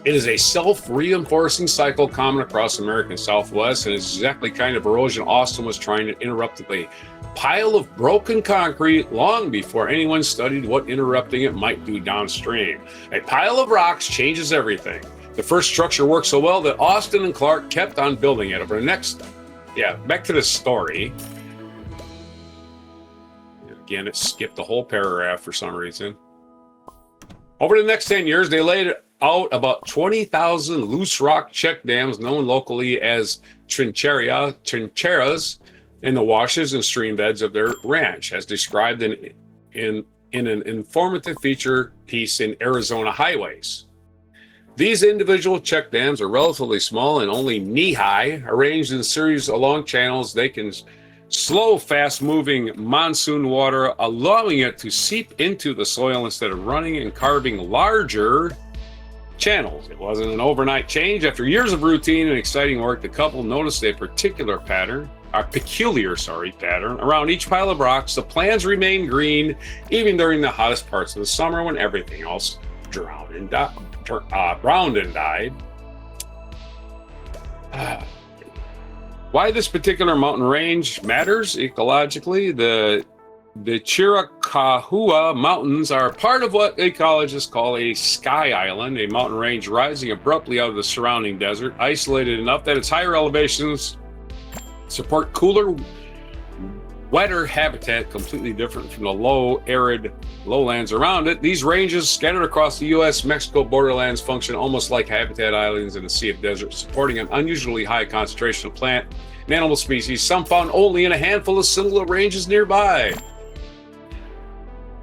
S2: It is a self-reinforcing cycle common across American Southwest, and is exactly the kind of erosion Austin was trying to interrupt with a pile of broken concrete long before anyone studied what interrupting it might do downstream. A pile of rocks changes everything. The first structure worked so well that Austin and Clark kept on building it. Over the next, back to the story. Again, it skipped the whole paragraph for some reason. Over the next 10 years, they laid out about 20,000 loose rock check dams known locally as trincheras in the washes and stream beds of their ranch, as described in an informative feature piece in Arizona Highways. These individual check dams are relatively small and only knee-high, arranged in a series along channels. They can slow fast-moving monsoon water, allowing it to seep into the soil instead of running and carving larger channels. It wasn't an overnight change. After years of routine and exciting work, the couple noticed a peculiar pattern around each pile of rocks. The plants remained green even during the hottest parts of the summer when everything else drowned and browned and died. Why this particular mountain range matters ecologically? The Chiricahua Mountains are part of what ecologists call a sky island, a mountain range rising abruptly out of the surrounding desert, isolated enough that its higher elevations support cooler, wetter habitat completely different from the low, arid lowlands around it. These ranges scattered across the U.S.-Mexico borderlands function almost like habitat islands in a sea of deserts, supporting an unusually high concentration of plant and animal species, some found only in a handful of similar ranges nearby.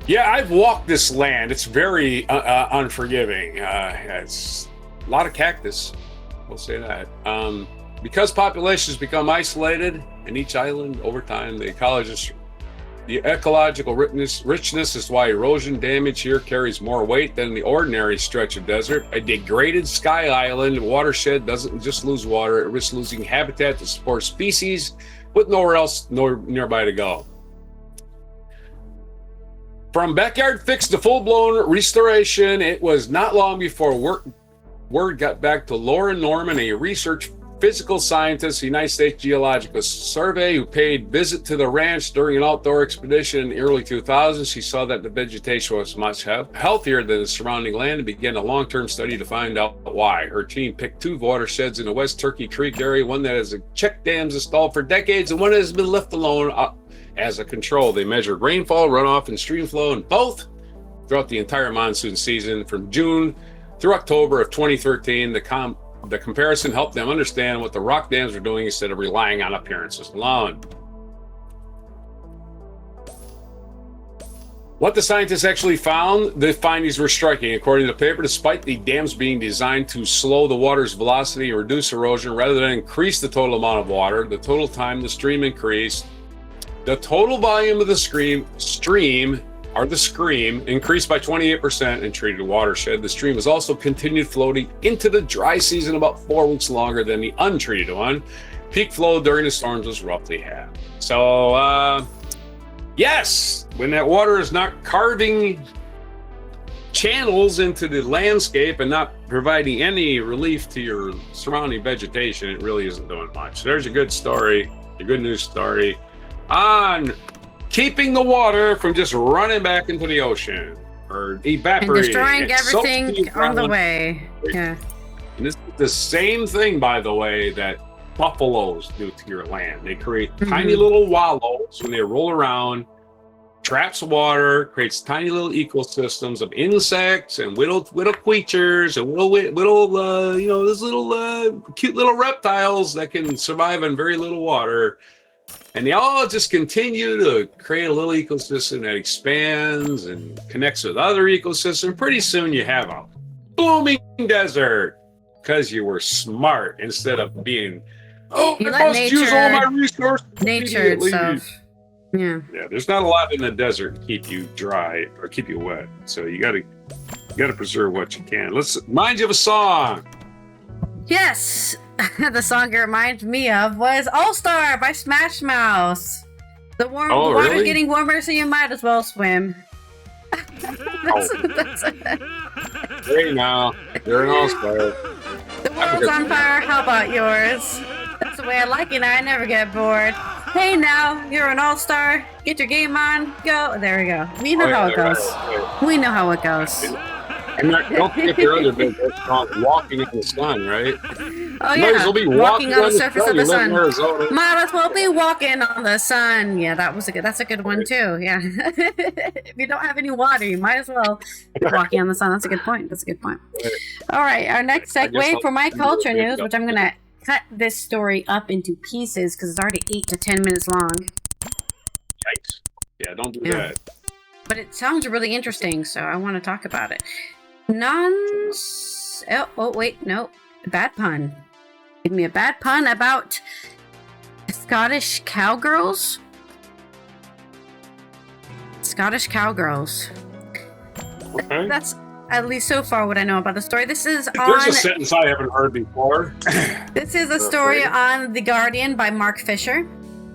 S2: Yeah, I've walked this land. It's very unforgiving. It's a lot of cactus, we'll say that. Because populations become isolated in each island over time, the ecological richness is why erosion damage here carries more weight than the ordinary stretch of desert. A degraded sky island watershed doesn't just lose water, it risks losing habitat to support species with nowhere else nearby to go. From backyard fix to full-blown restoration, it was not long before word got back to Laura Norman, a research physical scientist, United States Geological Survey, who paid visit to the ranch during an outdoor expedition in the early 2000s. She saw that the vegetation was much healthier than the surrounding land and began a long-term study to find out why. Her team picked two watersheds in the West Turkey Creek area, one that has check dams installed for decades and one that has been left alone as a control. They measured rainfall, runoff, and stream flow in both throughout the entire monsoon season from June through October of 2013. The comparison helped them understand what the rock dams are doing instead of relying on appearances alone. What the scientists actually found, the findings were striking. According to the paper, despite the dams being designed to slow the water's velocity and reduce erosion rather than increase the total amount of water, the total time the stream increased, the total volume of the stream increased by 28% in treated watershed. The stream has also continued floating into the dry season about 4 weeks longer than the untreated one. Peak flow during the storms was roughly half. So, yes, when that water is not carving channels into the landscape and not providing any relief to your surrounding vegetation, it really isn't doing much. There's a good story, a good news story on keeping the water from just running back into the ocean or evaporating.
S1: And destroying everything on the way. Yeah.
S2: And this is the same thing, by the way, that buffaloes do to your land. They create tiny little wallows when they roll around, traps water, creates tiny little ecosystems of insects and little creatures and those little cute little reptiles that can survive in very little water. And they all just continue to create a little ecosystem that expands and connects with other ecosystems. Pretty soon you have a booming desert because you were smart instead of being, I must use all my resources. Nature
S1: itself. Yeah.
S2: Yeah, there's not a lot in the desert to keep you dry or keep you wet. So you gotta preserve what you can. Let's remind you of a song.
S1: Yes. The song it reminds me of was All Star by Smash Mouth. The water's getting warmer, so you might as well swim.
S2: Hey now, you're an all-star.
S1: The world's on fire. How about yours? That's the way I like it. I never get bored. Hey now, you're an all-star. Get your game on. Go. There we go. We know how it goes. We know how it goes.
S2: And don't forget your other big song, Walking in the Sun, right?
S1: Oh,
S2: Might as well be walking
S1: on the surface of the sun.
S2: Arizona.
S1: Might as well be walking on the sun. Yeah, that's a good one too. Yeah. If you don't have any water, you might as well be walking on the sun. That's a good point. All right, our next segue for my culture news, which I'm going to cut this story up into pieces because it's already 8 to 10 minutes long.
S2: Yikes. Yeah, don't do that.
S1: But it sounds really interesting, so I want to talk about it. Bad pun. Give me a bad pun about Scottish cowgirls.
S2: Okay.
S1: That's at least so far what I know about the story. This is
S2: There's a sentence I haven't heard before.
S1: This is a story on The Guardian by Mark Fisher.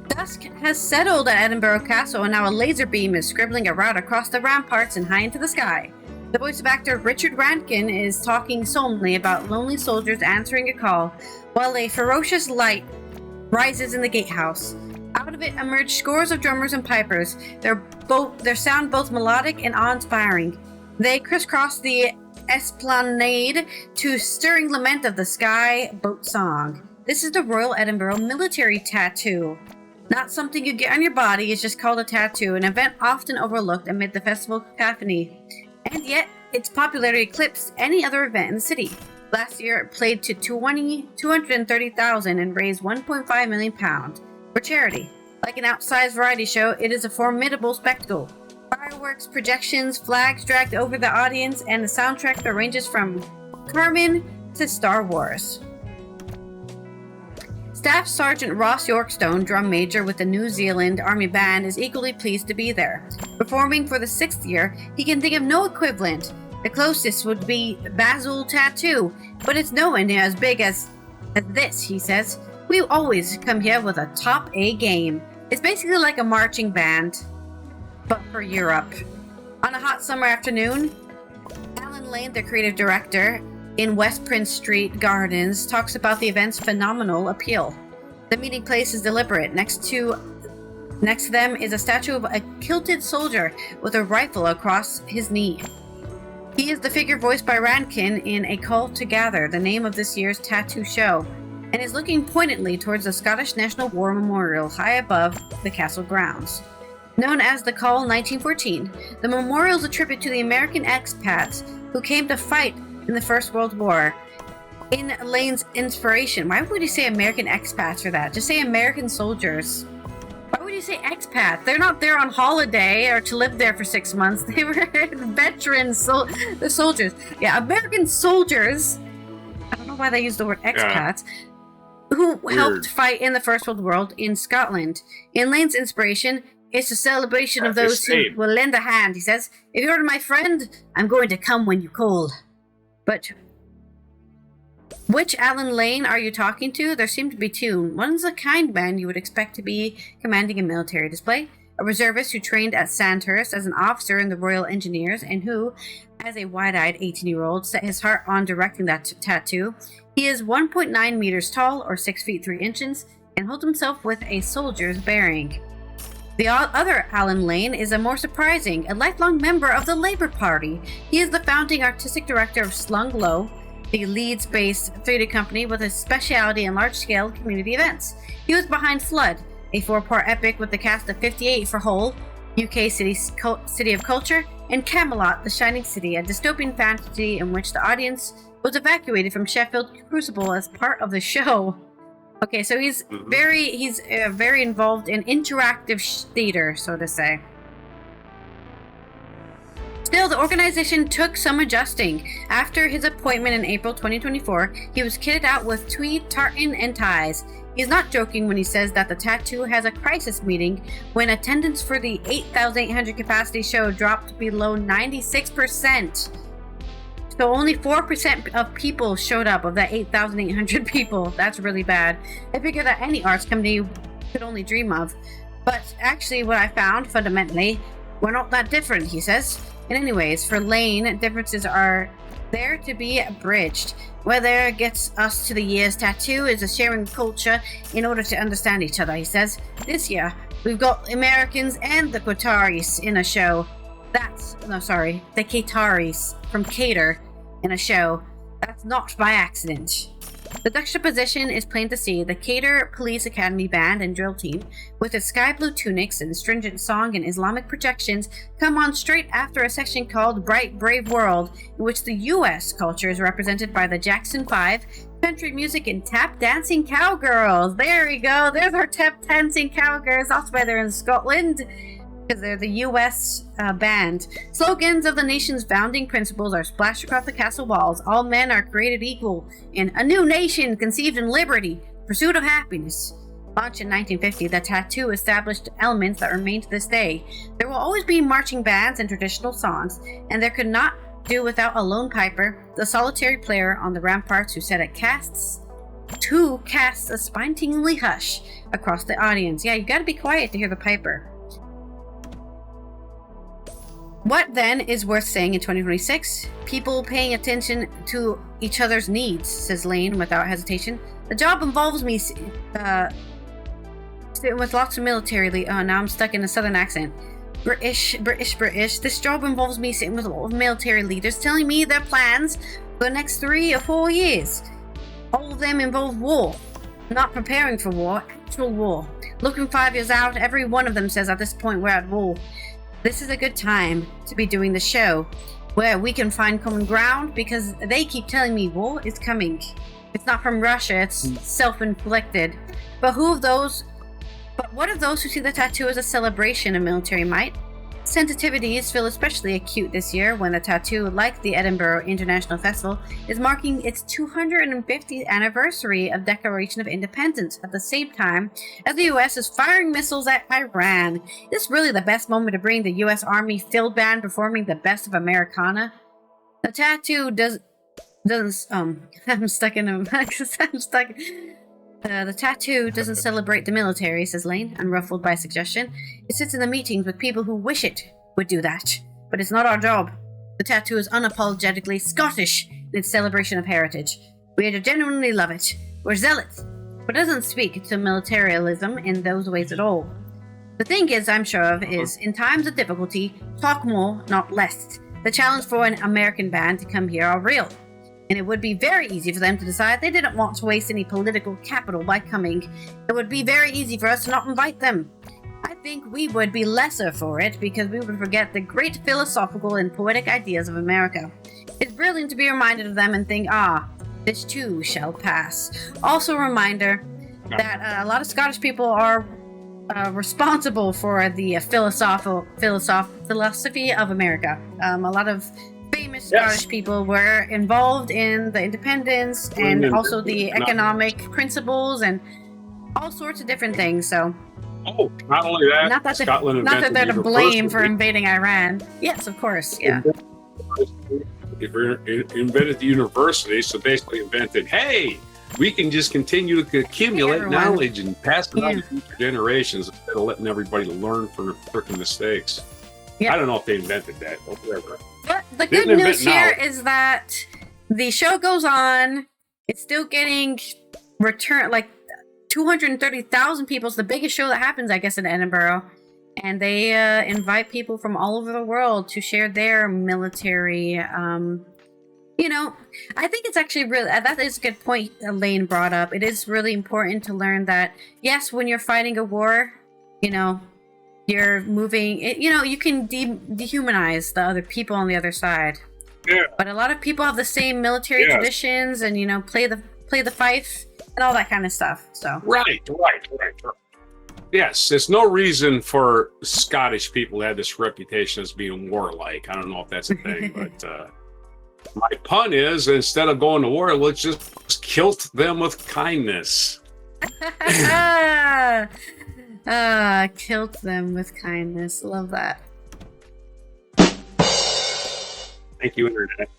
S1: Dusk has settled at Edinburgh Castle, and now a laser beam is scribbling a route across the ramparts and high into the sky. The voice of actor Richard Rankin is talking solemnly about lonely soldiers answering a call, while a ferocious light rises in the gatehouse. Out of it emerge scores of drummers and pipers. Their sound both melodic and awe-inspiring. They crisscross the esplanade to stirring lament of the sky boat song. This is the Royal Edinburgh Military Tattoo. Not something you get on your body, it's just called a tattoo, an event often overlooked amid the festival Caffeine. And yet, its popularity eclipsed any other event in the city. Last year, it played to 230,000 and raised £1.5 million for charity. Like an outsized variety show, it is a formidable spectacle. Fireworks, projections, flags dragged over the audience, and a soundtrack that ranges from Carmen to Star Wars. Staff Sergeant Ross Yorkstone, drum major with the New Zealand Army Band, is equally pleased to be there. Performing for the 6th year, he can think of no equivalent. The closest would be Basil Tattoo, but it's nowhere near as big as this, he says. We always come here with a top A game. It's basically like a marching band, but for Europe. On a hot summer afternoon, Alan Lane, the creative director, in West Prince Street Gardens, talks about the event's phenomenal appeal. The meeting place is deliberate. Next to them is a statue of a kilted soldier with a rifle across his knee. He is the figure voiced by Rankin in A Call to Gather, the name of this year's tattoo show, and is looking pointedly towards the Scottish National War Memorial high above the castle grounds. Known as the Call 1914, the memorial is a tribute to the American expats who came to fight in the First World War. In Lane's inspiration, why would you say American expats for that? Just say American soldiers. Why would you say expat? They're not there on holiday or to live there for 6 months. They were veterans, the soldiers. Yeah, American soldiers. I don't know why they use the word expats. Who helped fight in the First World War in Scotland. In Lane's inspiration, it's a celebration of those who will lend a hand. He says, "If you're my friend, I'm going to come when you call." But which Alan Lane are you talking to? There seem to be two. One's a kind man you would expect to be commanding a military display, a reservist who trained at Sandhurst as an officer in the Royal Engineers and who, as a wide-eyed 18-year-old, set his heart on directing that tattoo. He is 1.9 meters tall, or 6 feet 3 inches, and holds himself with a soldier's bearing. The other Alan Lane is a more surprising, a lifelong member of the Labour Party. He is the founding artistic director of Slung Low, the Leeds-based theatre company with a speciality in large-scale community events. He was behind Flood, a 4-part epic with the cast of 58 for Hull, UK City of Culture, and Camelot, the Shining City, a dystopian fantasy in which the audience was evacuated from Sheffield Crucible as part of the show. Okay, so he's very involved in interactive theater, so to say. Still, the organization took some adjusting. After his appointment in April 2024, he was kitted out with tweed, tartan, and ties. He's not joking when he says that the tattoo has a crisis meeting when attendance for the 8,800 capacity show dropped below 96%. So only 4% of people showed up of that 8,800 people. That's really bad. I figure that any arts company could only dream of. But actually what I found, fundamentally, we're not that different, he says. And anyways, for Lane, differences are there to be bridged. Whether it gets us to the year's tattoo is a sharing culture in order to understand each other, he says. This year, we've got Americans and the Qataris in a show. The Qataris from Qatar in a show. That's not by accident. The juxtaposition is plain to see. The Qatar Police Academy band and drill team, with its sky blue tunics and stringent song and Islamic projections, come on straight after a section called Bright Brave World, in which the U.S. culture is represented by the Jackson 5, country music and tap dancing cowgirls. There we go. There's our tap dancing cowgirls. That's why they're in Scotland, because they're the U.S. Band. Slogans of the nation's founding principles are splashed across the castle walls. All men are created equal in a new nation conceived in liberty, pursuit of happiness. Launched in 1950, the tattoo established elements that remain to this day. There will always be marching bands and traditional songs, and there could not do without a lone piper, the solitary player on the ramparts who said it casts a spine-tingling hush across the audience. Yeah, you gotta be quiet to hear the piper. What then is worth saying in 2026? People paying attention to each other's needs, says Lane without hesitation. The job involves me sitting with lots of military now I'm stuck in a southern accent. British. This job involves me sitting with a lot of military leaders telling me their plans for the next 3 or 4 years. All of them involve war. Not preparing for war, actual war. Looking 5 years out, every one of them says at this point we're at war. This is a good time to be doing the show where we can find common ground because they keep telling me war is coming. It's not from Russia, it's self-inflicted. But what of those who see the tattoo as a celebration of military might? Sensitivities feel especially acute this year when the tattoo, like the Edinburgh International Festival, is marking its 250th anniversary of Declaration of Independence at the same time as the US is firing missiles at Iran. Is this really the best moment to bring the US Army field band performing the best of Americana? The tattoo the tattoo doesn't celebrate the military, says Lane, unruffled by suggestion. It sits in the meetings with people who wish it would do that. But it's not our job. The tattoo is unapologetically Scottish in its celebration of heritage. We genuinely love it. We're zealots, but it doesn't speak to militarism in those ways at all. The thing is, I'm sure of, is in times of difficulty, talk more, not less. The challenge for an American band to come here are real. And it would be very easy for them to decide they didn't want to waste any political capital by coming. It would be very easy for us to not invite them. I think we would be lesser for it because we would forget the great philosophical and poetic ideas of America. It's brilliant to be reminded of them and think, this too shall pass. Also a reminder that a lot of Scottish people are responsible for the philosophy of America. A lot of famous Scottish people were involved in the independence and also the economic principles and all sorts of different things. So,
S2: not only that,
S1: not that they're to blame for invading Iran. Yes, of course, yeah.
S2: Invented the university, so basically invented, hey, we can just continue to accumulate knowledge and pass it on to future generations instead of letting everybody learn from their freaking mistakes. Yeah. I don't know if they invented that, but whatever.
S1: But the good news here is that the show goes on. It's still getting return, like 230,000 people. It's the biggest show that happens, I guess, in Edinburgh. And they invite people from all over the world to share their military. I think it's actually really, that is a good point Elaine brought up. It is really important to learn that, yes, when you're fighting a war, you're moving, you can dehumanize the other people on the other side.
S2: Yeah.
S1: But a lot of people have the same military traditions and, play the fife and all that kind of stuff. So
S2: Right. Yes, there's no reason for Scottish people to have this reputation as being warlike. I don't know if that's a thing, but my pun is, instead of going to war, let's just kilt them with kindness.
S1: Kilt them with kindness. Love that.
S2: Thank you, Internet.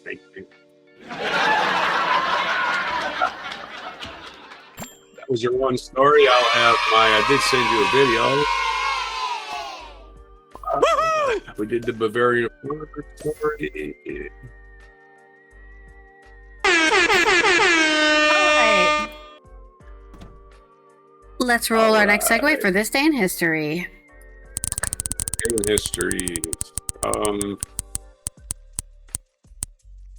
S2: Thank you. That was your one story. I did send you a video. We did the Bavarian.
S1: Alright. Let's roll our next segue for this day in history.
S2: In history.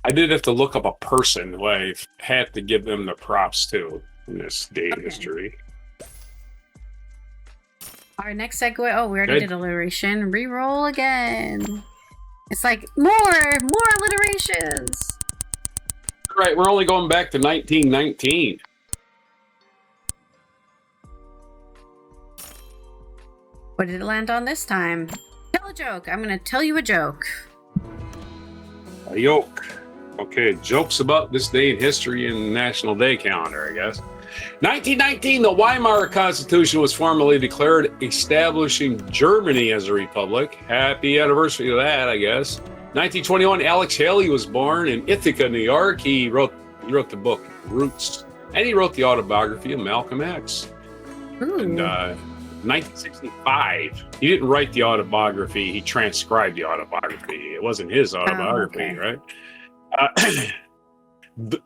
S2: I did have to look up a person who I had to give them the props to in this day in history.
S1: Our next segue. Oh, we already did alliteration. Reroll again. It's like more alliterations.
S2: Right, we're only going back to 1919.
S1: What did it land on this time? Tell a joke. I'm going to tell you a joke.
S2: A yoke. Okay, jokes about this day in history and National Day calendar, I guess. 1919, the Weimar Constitution was formally declared, establishing Germany as a republic. Happy anniversary to that, I guess. 1921, Alex Haley was born in Ithaca, New York. He wrote the book Roots, and he wrote the autobiography of Malcolm X.
S1: Ooh.
S2: And 1965, he didn't write the autobiography, he transcribed the autobiography. It wasn't his autobiography, right?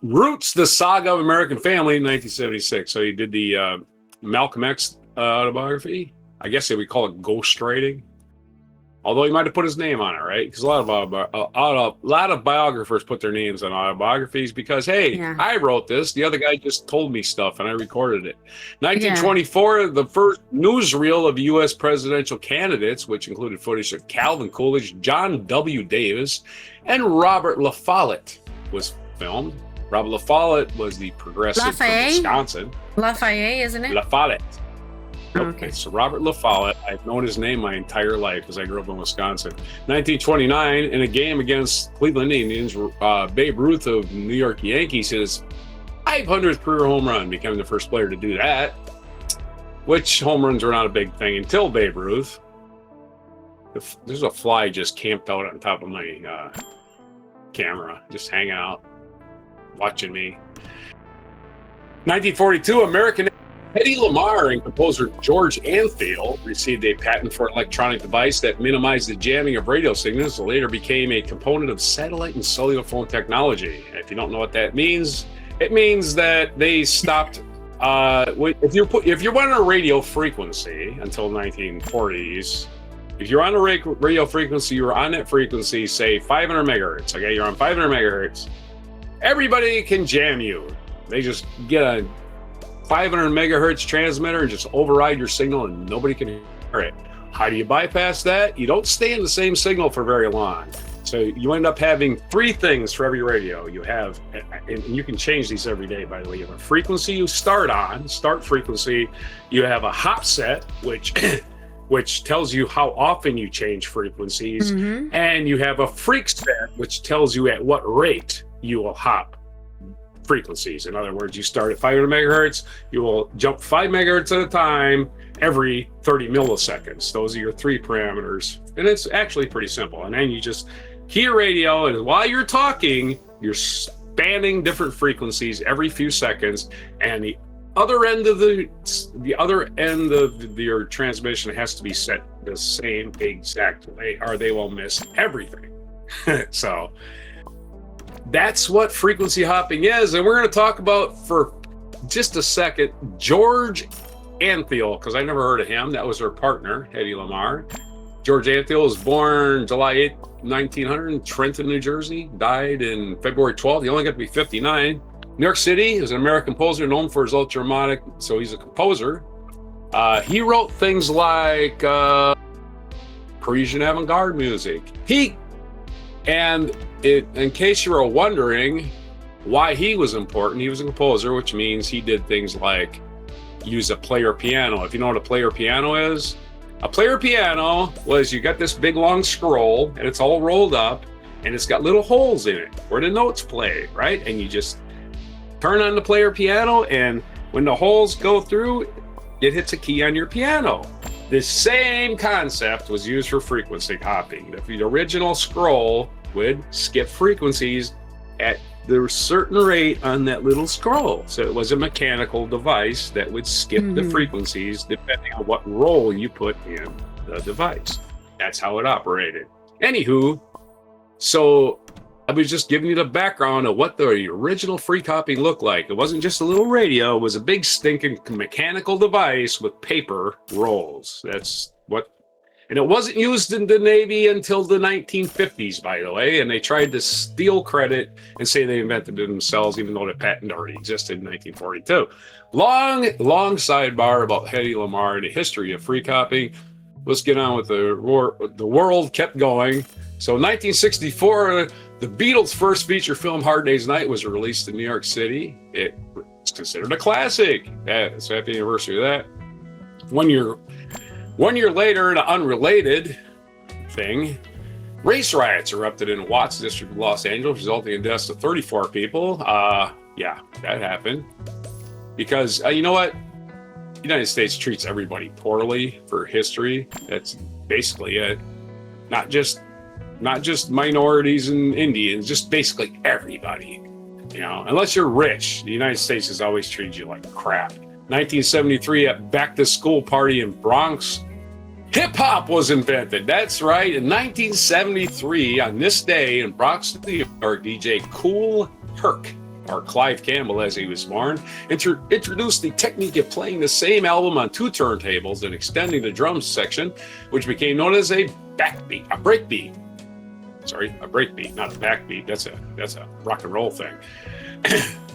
S2: Roots, the Saga of American Family in 1976. So he did the Malcolm X autobiography. I guess they would call it ghostwriting. Although he might have put his name on it, right? Because a lot of biographers put their names on autobiographies because, hey, I wrote this. The other guy just told me stuff and I recorded it. 1924, the first newsreel of U.S. presidential candidates, which included footage of Calvin Coolidge, John W. Davis, and Robert La Follette, was filmed. Robert La Follette was the progressive from Wisconsin.
S1: Lafayette, isn't it?
S2: La Follette.
S1: Nope.
S2: Okay, so Robert La Follette, I've known his name my entire life because I grew up in Wisconsin. 1929, in a game against Cleveland Indians, Babe Ruth of New York Yankees hit his 500th career home run, becoming the first player to do that, which home runs were not a big thing until Babe Ruth. There's a fly just camped out on top of my camera, just hanging out, watching me. 1942, American Hedy Lamarr and composer George Antheil received a patent for an electronic device that minimized the jamming of radio signals and later became a component of satellite and cellular phone technology. If you don't know what that means, it means that they stopped. If you're on a radio frequency until 1940s, if you're on a radio frequency, you were on that frequency, say 500 megahertz. Okay, you're on 500 megahertz. Everybody can jam you. They just get a 500 megahertz transmitter and just override your signal and nobody can hear it. How do you bypass that? You don't stay in the same signal for very long. So you end up having three things for every radio. You have, and you can change these every day, by the way. You have a frequency you start frequency. You have a hop set, which tells you how often you change frequencies. Mm-hmm. And you have a freak set, which tells you at what rate you will hop frequencies. In other words, you start at 500 megahertz, you will jump 5 megahertz at a time every 30 milliseconds. Those are your three parameters. And it's actually pretty simple. And then you just hear radio, and while you're talking, you're spanning different frequencies every few seconds. And the other end of your transmission has to be set the same exact way, or they will miss everything. So that's what frequency hopping is. And we're going to talk about, for just a second, George Antheil, because I never heard of him. That was her partner, Hedy Lamarr. George Antheil was born July 8, 1900 in Trenton, New Jersey. Died in February 12th. He only got to be 59. New York City. He was an American composer known for his ultraharmonic, so he's a composer. He wrote things like Parisian avant-garde music. In case you were wondering why he was important, he was a composer, which means he did things like use a player piano. If you know what a player piano is, a player piano was, you got this big long scroll and it's all rolled up and it's got little holes in it where the notes play, right? And you just turn on the player piano, and when the holes go through, it hits a key on your piano. The same concept was used for frequency hopping. The original scroll would skip frequencies at the certain rate on that little scroll. So it was a mechanical device that would skip the frequencies depending on what roll you put in the device. That's how it operated. Anywho, so I was just giving you the background of what the original free copy looked like. It wasn't just a little radio. It was a big stinking mechanical device with paper rolls. That's what... And it wasn't used in the Navy until the 1950s, by the way. And they tried to steal credit and say they invented it themselves, even though the patent already existed in 1942. Long sidebar about Hedy Lamarr and the history of free copying. Let's get on with the war. The world kept going. So in 1964, the Beatles' first feature film, Hard Day's Night, was released in New York City. It's considered a classic. So happy anniversary of that. 1 year later, an unrelated thing, race riots erupted in Watts district of Los Angeles, resulting in deaths of 34 people. Yeah, that happened. Because you know what? The United States treats everybody poorly for history. That's basically it. Not just minorities and Indians, just basically everybody. You know, unless you're rich, the United States has always treated you like crap. 1973, at back to school party in Bronx, hip hop was invented. That's right. In 1973, on this day in Bronx, New York, DJ Kool Herc, or Clive Campbell as he was born, introduced the technique of playing the same album on two turntables and extending the drum section, which became known as a backbeat, a breakbeat. Sorry, a breakbeat, not a backbeat. That's a rock and roll thing.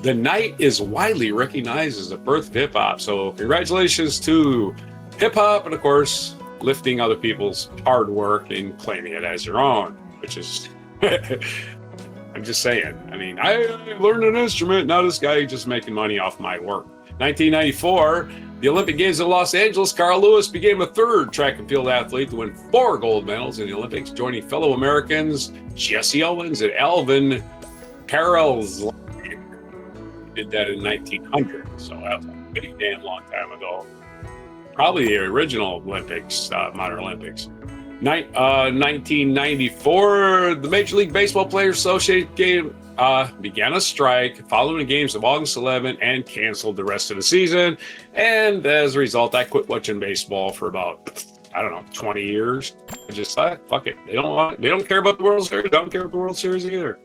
S2: The night is widely recognized as the birth of hip hop. So congratulations to hip hop, and of course, lifting other people's hard work and claiming it as your own, which is, I'm just saying. I mean, I learned an instrument. Now this guy just making money off my work. 1994, the Olympic Games in Los Angeles, Carl Lewis became the third track and field athlete to win 4 gold medals in the Olympics, joining fellow Americans Jesse Owens and Alvin Parels. Did that in 1900, so that was a big damn long time ago. Probably the original Olympics, Modern Olympics. 1994, the Major League Baseball Players Association began a strike following the games of August 11 and canceled the rest of the season. And as a result, I quit watching baseball for about, 20 years. I just thought, fuck it. They don't care about the World Series. Don't care about the World Series either.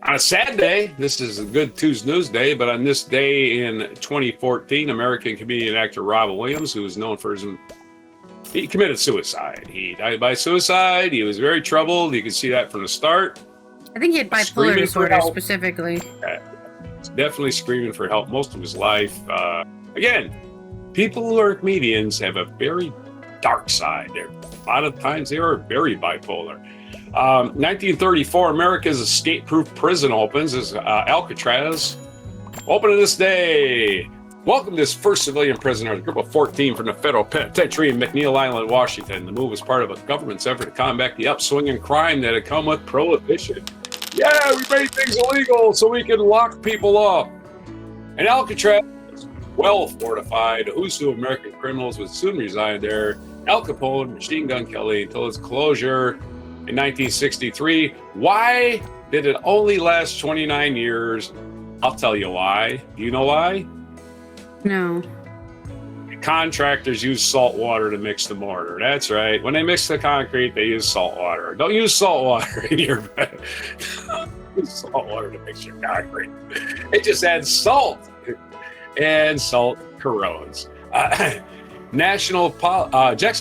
S2: On a sad day, this is a good Tuesday News Day, but on this day in 2014, American comedian actor Robin Williams, who is known for he committed suicide. He died by suicide. He was very troubled. You can see that from the start.
S1: I think he had bipolar disorder specifically.
S2: Definitely screaming for help most of his life. Again, people who are comedians have a very dark side. A lot of times they are very bipolar. 1934, America's escape-proof prison opens as Alcatraz. Opening this day. Welcome this first civilian prisoner, a group of 14 from the federal penitentiary in McNeil Island, Washington. The move was part of a government's effort to combat the upswing in crime that had come with prohibition. Yeah, we made things illegal so we can lock people up. And Alcatraz was well fortified. A who's who of American criminals would soon reside there. Al Capone, Machine Gun Kelly, until its closure in 1963. Why did it only last 29 years? I'll tell you why. Do you know why?
S1: No.
S2: Contractors use salt water to mix the mortar. That's right. When they mix the concrete, they use salt water. Don't use salt water in your bed. Use salt water to mix your concrete. It just adds salt. And salt corrodes. Jackson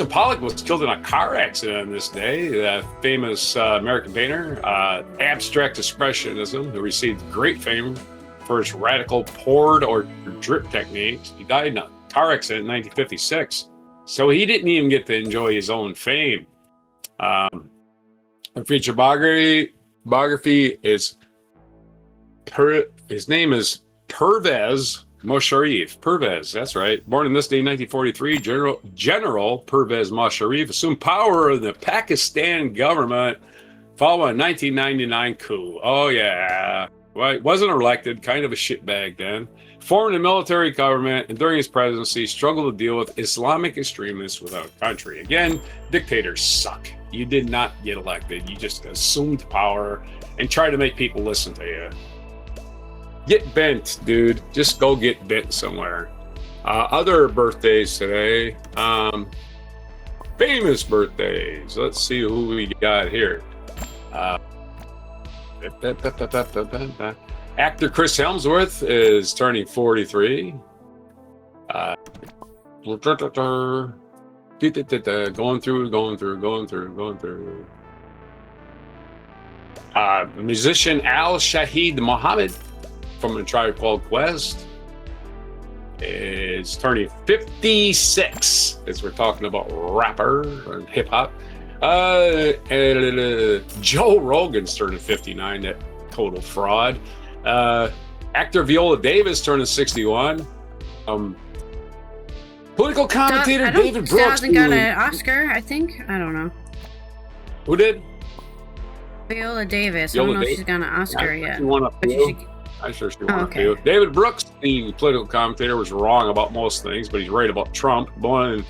S2: Pollock was killed in a car accident on this day. The famous American painter, abstract expressionism, who received great fame for his radical poured or drip techniques. He died in a car accident in 1956. So he didn't even get to enjoy his own fame. A feature biography is, his name is Pervez Musharraf. Pervez, that's right. Born on this day in 1943, General Pervez Musharraf assumed power of the Pakistan government following a 1999 coup. Oh, yeah. Well, wasn't elected, kind of a shitbag then. Formed a military government, and during his presidency, struggled to deal with Islamic extremists without a country. Again, dictators suck. You did not get elected. You just assumed power and tried to make people listen to you. Get bent, dude. Just go get bent somewhere. Other birthdays today. famous birthdays. Let's see who we got here. Actor Chris Hemsworth is turning 43. Going through. Musician Al Shaheed Muhammad from A Tribe Called Quest is turning 56, as we're talking about rapper and hip hop. Joe Rogan's turning 59, that total fraud. Actor Viola Davis turning 61. Political commentator David Brooks.
S1: Hasn't got an Oscar, I think. I don't know.
S2: Who did?
S1: Viola Davis. I don't know if she's got an Oscar yet.
S2: I'm sure she won a few. David Brooks, the political commentator, was wrong about most things, but he's right about Trump. Born in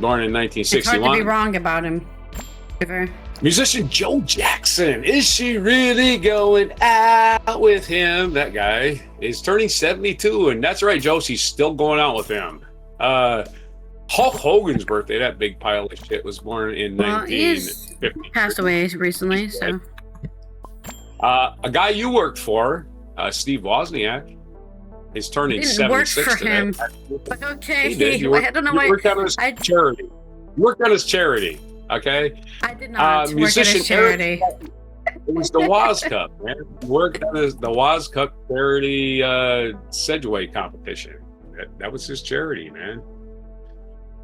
S2: 1961.
S1: It's hard to be wrong about him.
S2: Musician Joe Jackson. Is she really going out with him? That guy is turning 72, and that's right, Joe. She's still going out with him. Hulk Hogan's birthday, that big pile of shit, was born in 1950.
S1: Passed away recently, so.
S2: A guy you worked for, Steve Wozniak, is turning 76 work for today.
S1: Him. But okay,
S2: I
S1: don't know why.
S2: You worked on his charity. You worked on his charity, okay?
S1: I did not work at his charity.
S2: It was the Woz Cup, man. He worked on the Woz Cup charity Sedgway competition. That was his charity, man.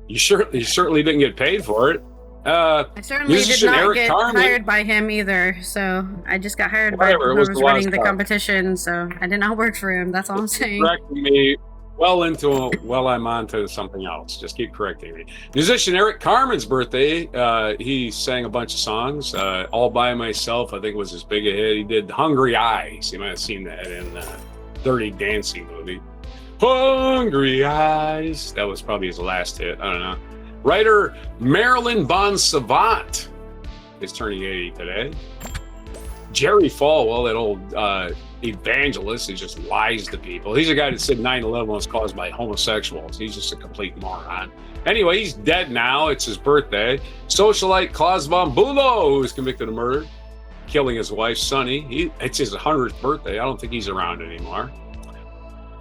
S2: You certainly didn't get paid for it.
S1: I certainly did not get hired by him either, so I just got hired by whoever was running the competition, so I did not work for him. That's all I'm saying.
S2: Correcting me I'm on to something else. Just keep correcting me. Musician Eric Carmen's birthday. He sang a bunch of songs. All by Myself, I think, was his big hit. He did Hungry Eyes. You might have seen that in the Dirty Dancing movie. Hungry Eyes. That was probably his last hit. I don't know. Writer Marilyn Bon Savant is turning 80 today. Jerry Falwell, that old evangelist who just lies to people. He's a guy that said 9/11 was caused by homosexuals. He's just a complete moron. Anyway, he's dead now. It's his birthday. Socialite Klaus von Bülow, who was convicted of murder, killing his wife, Sonny. It's his 100th birthday. I don't think he's around anymore.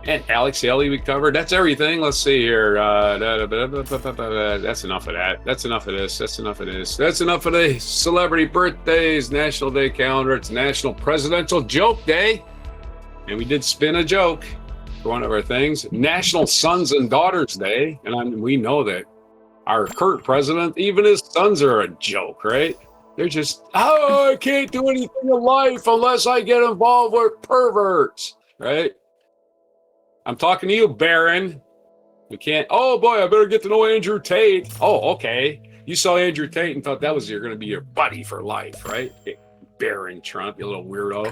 S2: And Alex Haley we covered. That's everything. Let's see here. That's enough of that. That's enough of this. That's enough of this. That's enough of the celebrity birthdays, National Day calendar. It's National Presidential Joke Day. And we did spin a joke for one of our things. National Sons and Daughters Day. And we know that our current president, even his sons are a joke, right? They're just, I can't do anything in life unless I get involved with perverts, right? I'm talking to you, Baron. You can't. Oh boy, I better get to know Andrew Tate. Oh, okay. You saw Andrew Tate and thought that was going to be your buddy for life, right? Baron Trump, you little weirdo.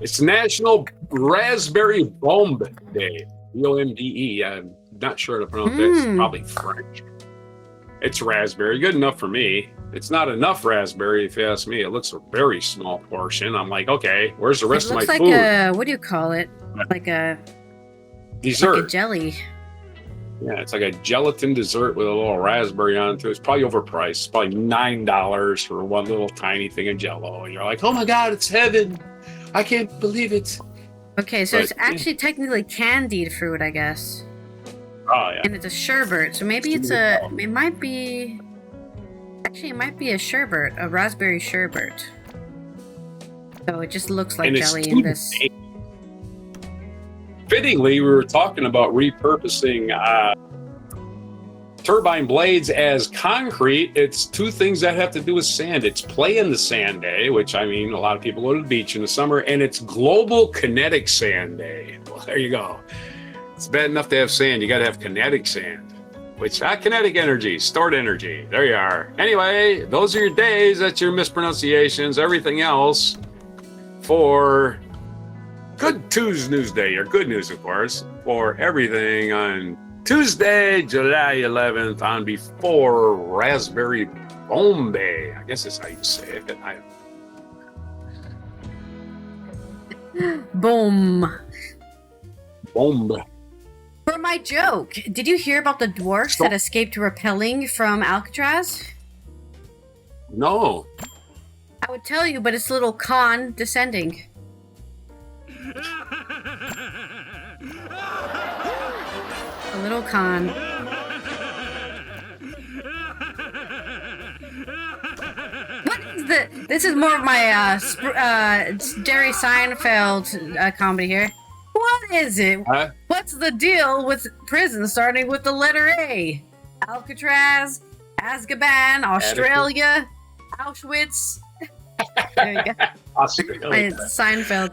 S2: It's National Raspberry Bombe Day. B-O-M-B-E. I'm not sure how to pronounce that. It's probably French. It's raspberry. Good enough for me. It's not enough raspberry, if you ask me. It looks a very small portion. I'm like, okay, where's the rest of my food?
S1: It looks like what do you call it? Like a
S2: dessert.
S1: Like a jelly.
S2: Yeah, it's like a gelatin dessert with a little raspberry on it. It's probably overpriced. It's probably $9 for one little tiny thing of Jell-O. And you're like, oh my God, it's heaven. I can't believe it.
S1: Okay, so it's actually technically candied fruit, I guess.
S2: Oh, yeah.
S1: And it's a sherbet. So maybe it might be a sherbet, a raspberry sherbet. So it just looks like jelly in this.
S2: Fittingly, we were talking about repurposing turbine blades as concrete. It's two things that have to do with sand. It's Play in the Sand Day, which, I mean, a lot of people go to the beach in the summer, and it's Global Kinetic Sand Day. Well, there you go. It's bad enough to have sand. You got to have kinetic sand, which kinetic energy, stored energy. There you are. Anyway, those are your days. That's your mispronunciations. Everything else for Good Tuesday, or good news, of course, for everything on Tuesday, July 11th, on Before Raspberry Bombe. I guess that's how you say it.
S1: Boom.
S2: Bombe.
S1: For my joke, did you hear about the dwarfs that escaped rappelling from Alcatraz?
S2: No.
S1: I would tell you, but it's a little con descending. A little con. What is the? This is more of my Jerry Seinfeld comedy here. What is it?
S2: Huh?
S1: What's the deal with prison starting with the letter A? Alcatraz, Azkaban, Australia, Auschwitz. There you go.
S2: Australia.
S1: It's Seinfeld.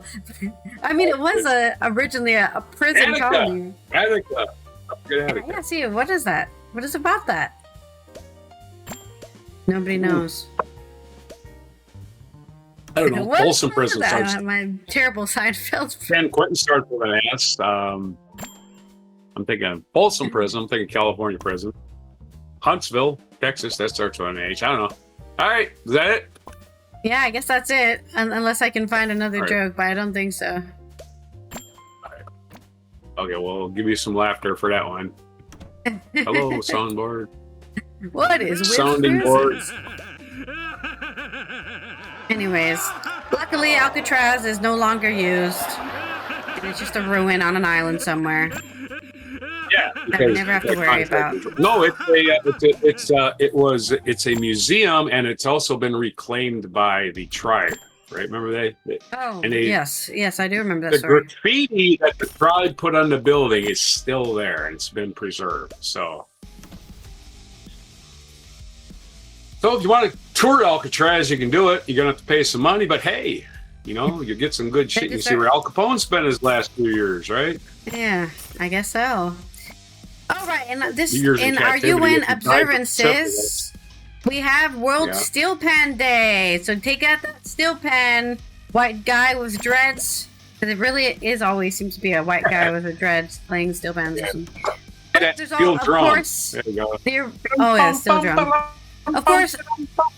S1: I mean, it was originally a prison comedy.
S2: Attica.
S1: Yeah, see, what is that? What is about that? Nobody knows.
S2: I don't know.
S1: What
S2: Folsom
S1: is
S2: Prison
S1: that?
S2: starts.
S1: My terrible Seinfeld.
S2: San Quentin starts with an S. I'm thinking Folsom Prison. I'm thinking California Prison. Huntsville, Texas. That starts with an H. I don't know. All right. Is that it?
S1: Yeah, I guess that's it. Unless I can find another joke, but I don't think so.
S2: Okay, well, I'll give you some laughter for that one. Hello, soundboard.
S1: What is with
S2: Sounding board.
S1: Anyways, luckily Alcatraz is no longer used. And it's just a ruin on an island somewhere.
S2: Yeah,
S1: that we never have to worry about.
S2: No, it's a museum, and it's also been reclaimed by the tribe. Right? Remember they
S1: yes, I do remember that
S2: the
S1: story.
S2: graffiti that the tribe put on the building is still there, and it's been preserved. So if you want to tour Alcatraz, you can do it. You're gonna have to pay some money, but hey, you get some good shit. You see where Al Capone spent his last few years, right?
S1: Yeah, I guess so. All right, and this
S2: in
S1: our UN observances, we have World Steel Pan Day. So take out that steel pan, white guy with dreads. Because it really is always seems to be a white guy with a dreads playing steel pans. There's
S2: steel drum.
S1: Course,
S2: there you go.
S1: Steel drum. Of course,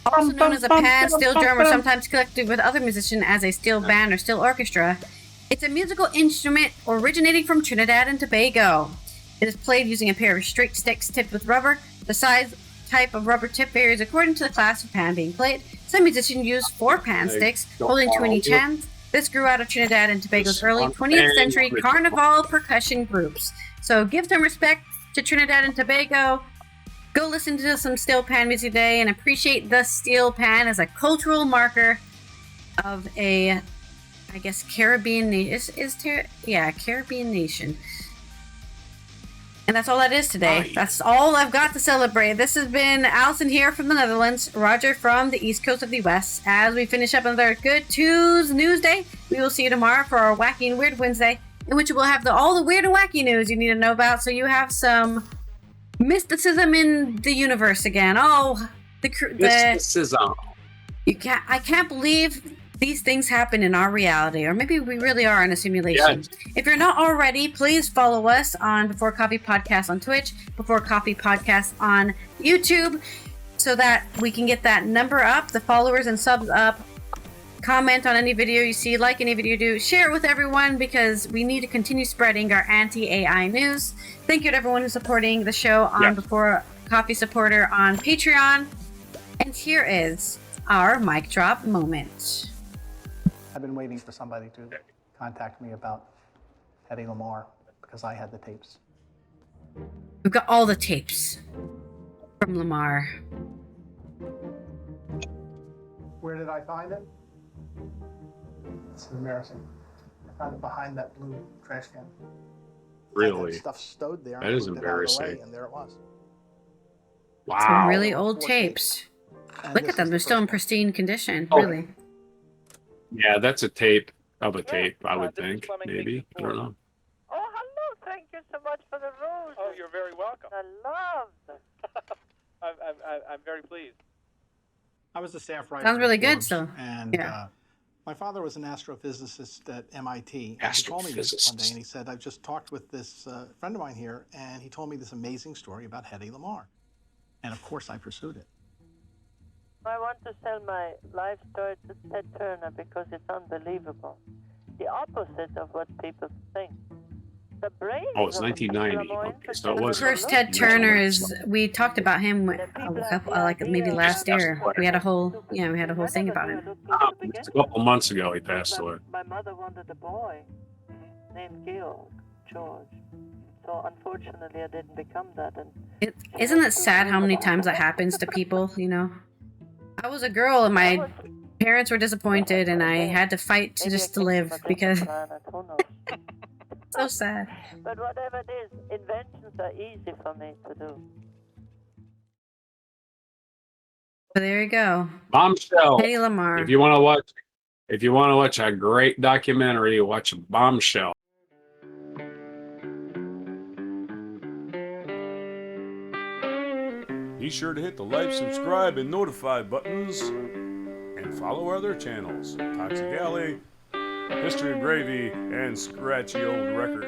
S1: also known as a pan, steel drum, or sometimes collected with other musicians as a steel band or steel orchestra. It's a musical instrument originating from Trinidad and Tobago. It is played using a pair of straight sticks tipped with rubber. The size type of rubber tip varies according to the class of pan being played. Some musicians use 4 pan sticks, holding 2 in each hand. This grew out of Trinidad and Tobago's early 20th century carnival percussion groups. So give some respect to Trinidad and Tobago. Go listen to some steel pan music today and appreciate the steel pan as a cultural marker of a, I guess, Caribbean nation. Caribbean nation. And that's all that is today. That's all I've got to celebrate. This has been Allison here from the Netherlands, Roger from the East Coast of the West. As we finish up another Good Tuesday News Day, we will see you tomorrow for our Wacky and Weird Wednesday, in which we'll have all the weird and wacky news you need to know about, so you have some mysticism in the universe again.
S2: Mysticism.
S1: I can't believe these things happen in our reality, or maybe we really are in a simulation.
S2: Yes.
S1: If you're not already, please follow us on Before Coffee Podcast on Twitch, Before Coffee Podcast on YouTube, so that we can get that number up, the followers and subs up. Comment on any video you see, like any video you do, share it with everyone, because we need to continue spreading our anti-AI news. Thank you to everyone who's supporting the show on Before Coffee Supporter on Patreon. And here is our mic drop moment.
S3: I've been waiting for somebody to contact me about Hedy Lamarr because I had the tapes.
S1: We've got all the tapes from Lamarr.
S3: Where did I find it? It's embarrassing. I found it behind that blue trash can.
S2: Really?
S3: That stuff stowed there.
S2: That is embarrassing.
S3: And there it was.
S2: Wow.
S1: Some really old tapes. Look at them. They're still in pristine condition. Really.
S2: Yeah, that's a tape of a tape, I would think. Maybe. I don't know.
S4: Oh, hello. Thank you so much for the rose.
S5: Oh, you're very welcome.
S4: I love them.
S5: I'm very pleased.
S3: I was a staff writer.
S1: Sounds really good, so.
S3: And my father was an astrophysicist at MIT. And he told me this one day, and he said, I've just talked with this friend of mine here, and he told me this amazing story about Hedy Lamarr. And of course, I pursued it.
S4: I want to sell my life story to Ted Turner because it's unbelievable. The opposite of what people think. the brains
S2: Oh, it's
S4: of
S2: 1990.
S4: more
S2: Okay, so it
S4: interesting
S2: was.
S4: to
S1: First,
S4: look
S1: Ted
S4: at.
S1: Turner is. We talked about him
S4: The people have the
S1: like maybe
S4: idea
S1: last
S4: that
S1: year. We had a whole, we had a whole
S4: I
S1: thing
S4: never
S1: about
S4: knew
S1: him.
S4: it looked good to begin
S2: Just a
S4: with.
S2: couple months ago, he passed away.
S4: My mother wanted a boy named George. So unfortunately, I didn't become that. And
S1: Isn't it sad how many times that happens to people? You know, I was a girl and my parents were disappointed, and I had to fight just to live because
S4: who knows?
S1: so sad.
S4: But whatever it is, inventions are easy for me to do.
S1: But there you go,
S2: Bombshell.
S1: Hedy Lamarr.
S2: If you want to watch a great documentary, watch Bombshell.
S6: Be sure to hit the like, subscribe, and notify buttons, and follow our other channels, Toxic Alley, History of Gravy, and Scratchy Old Records.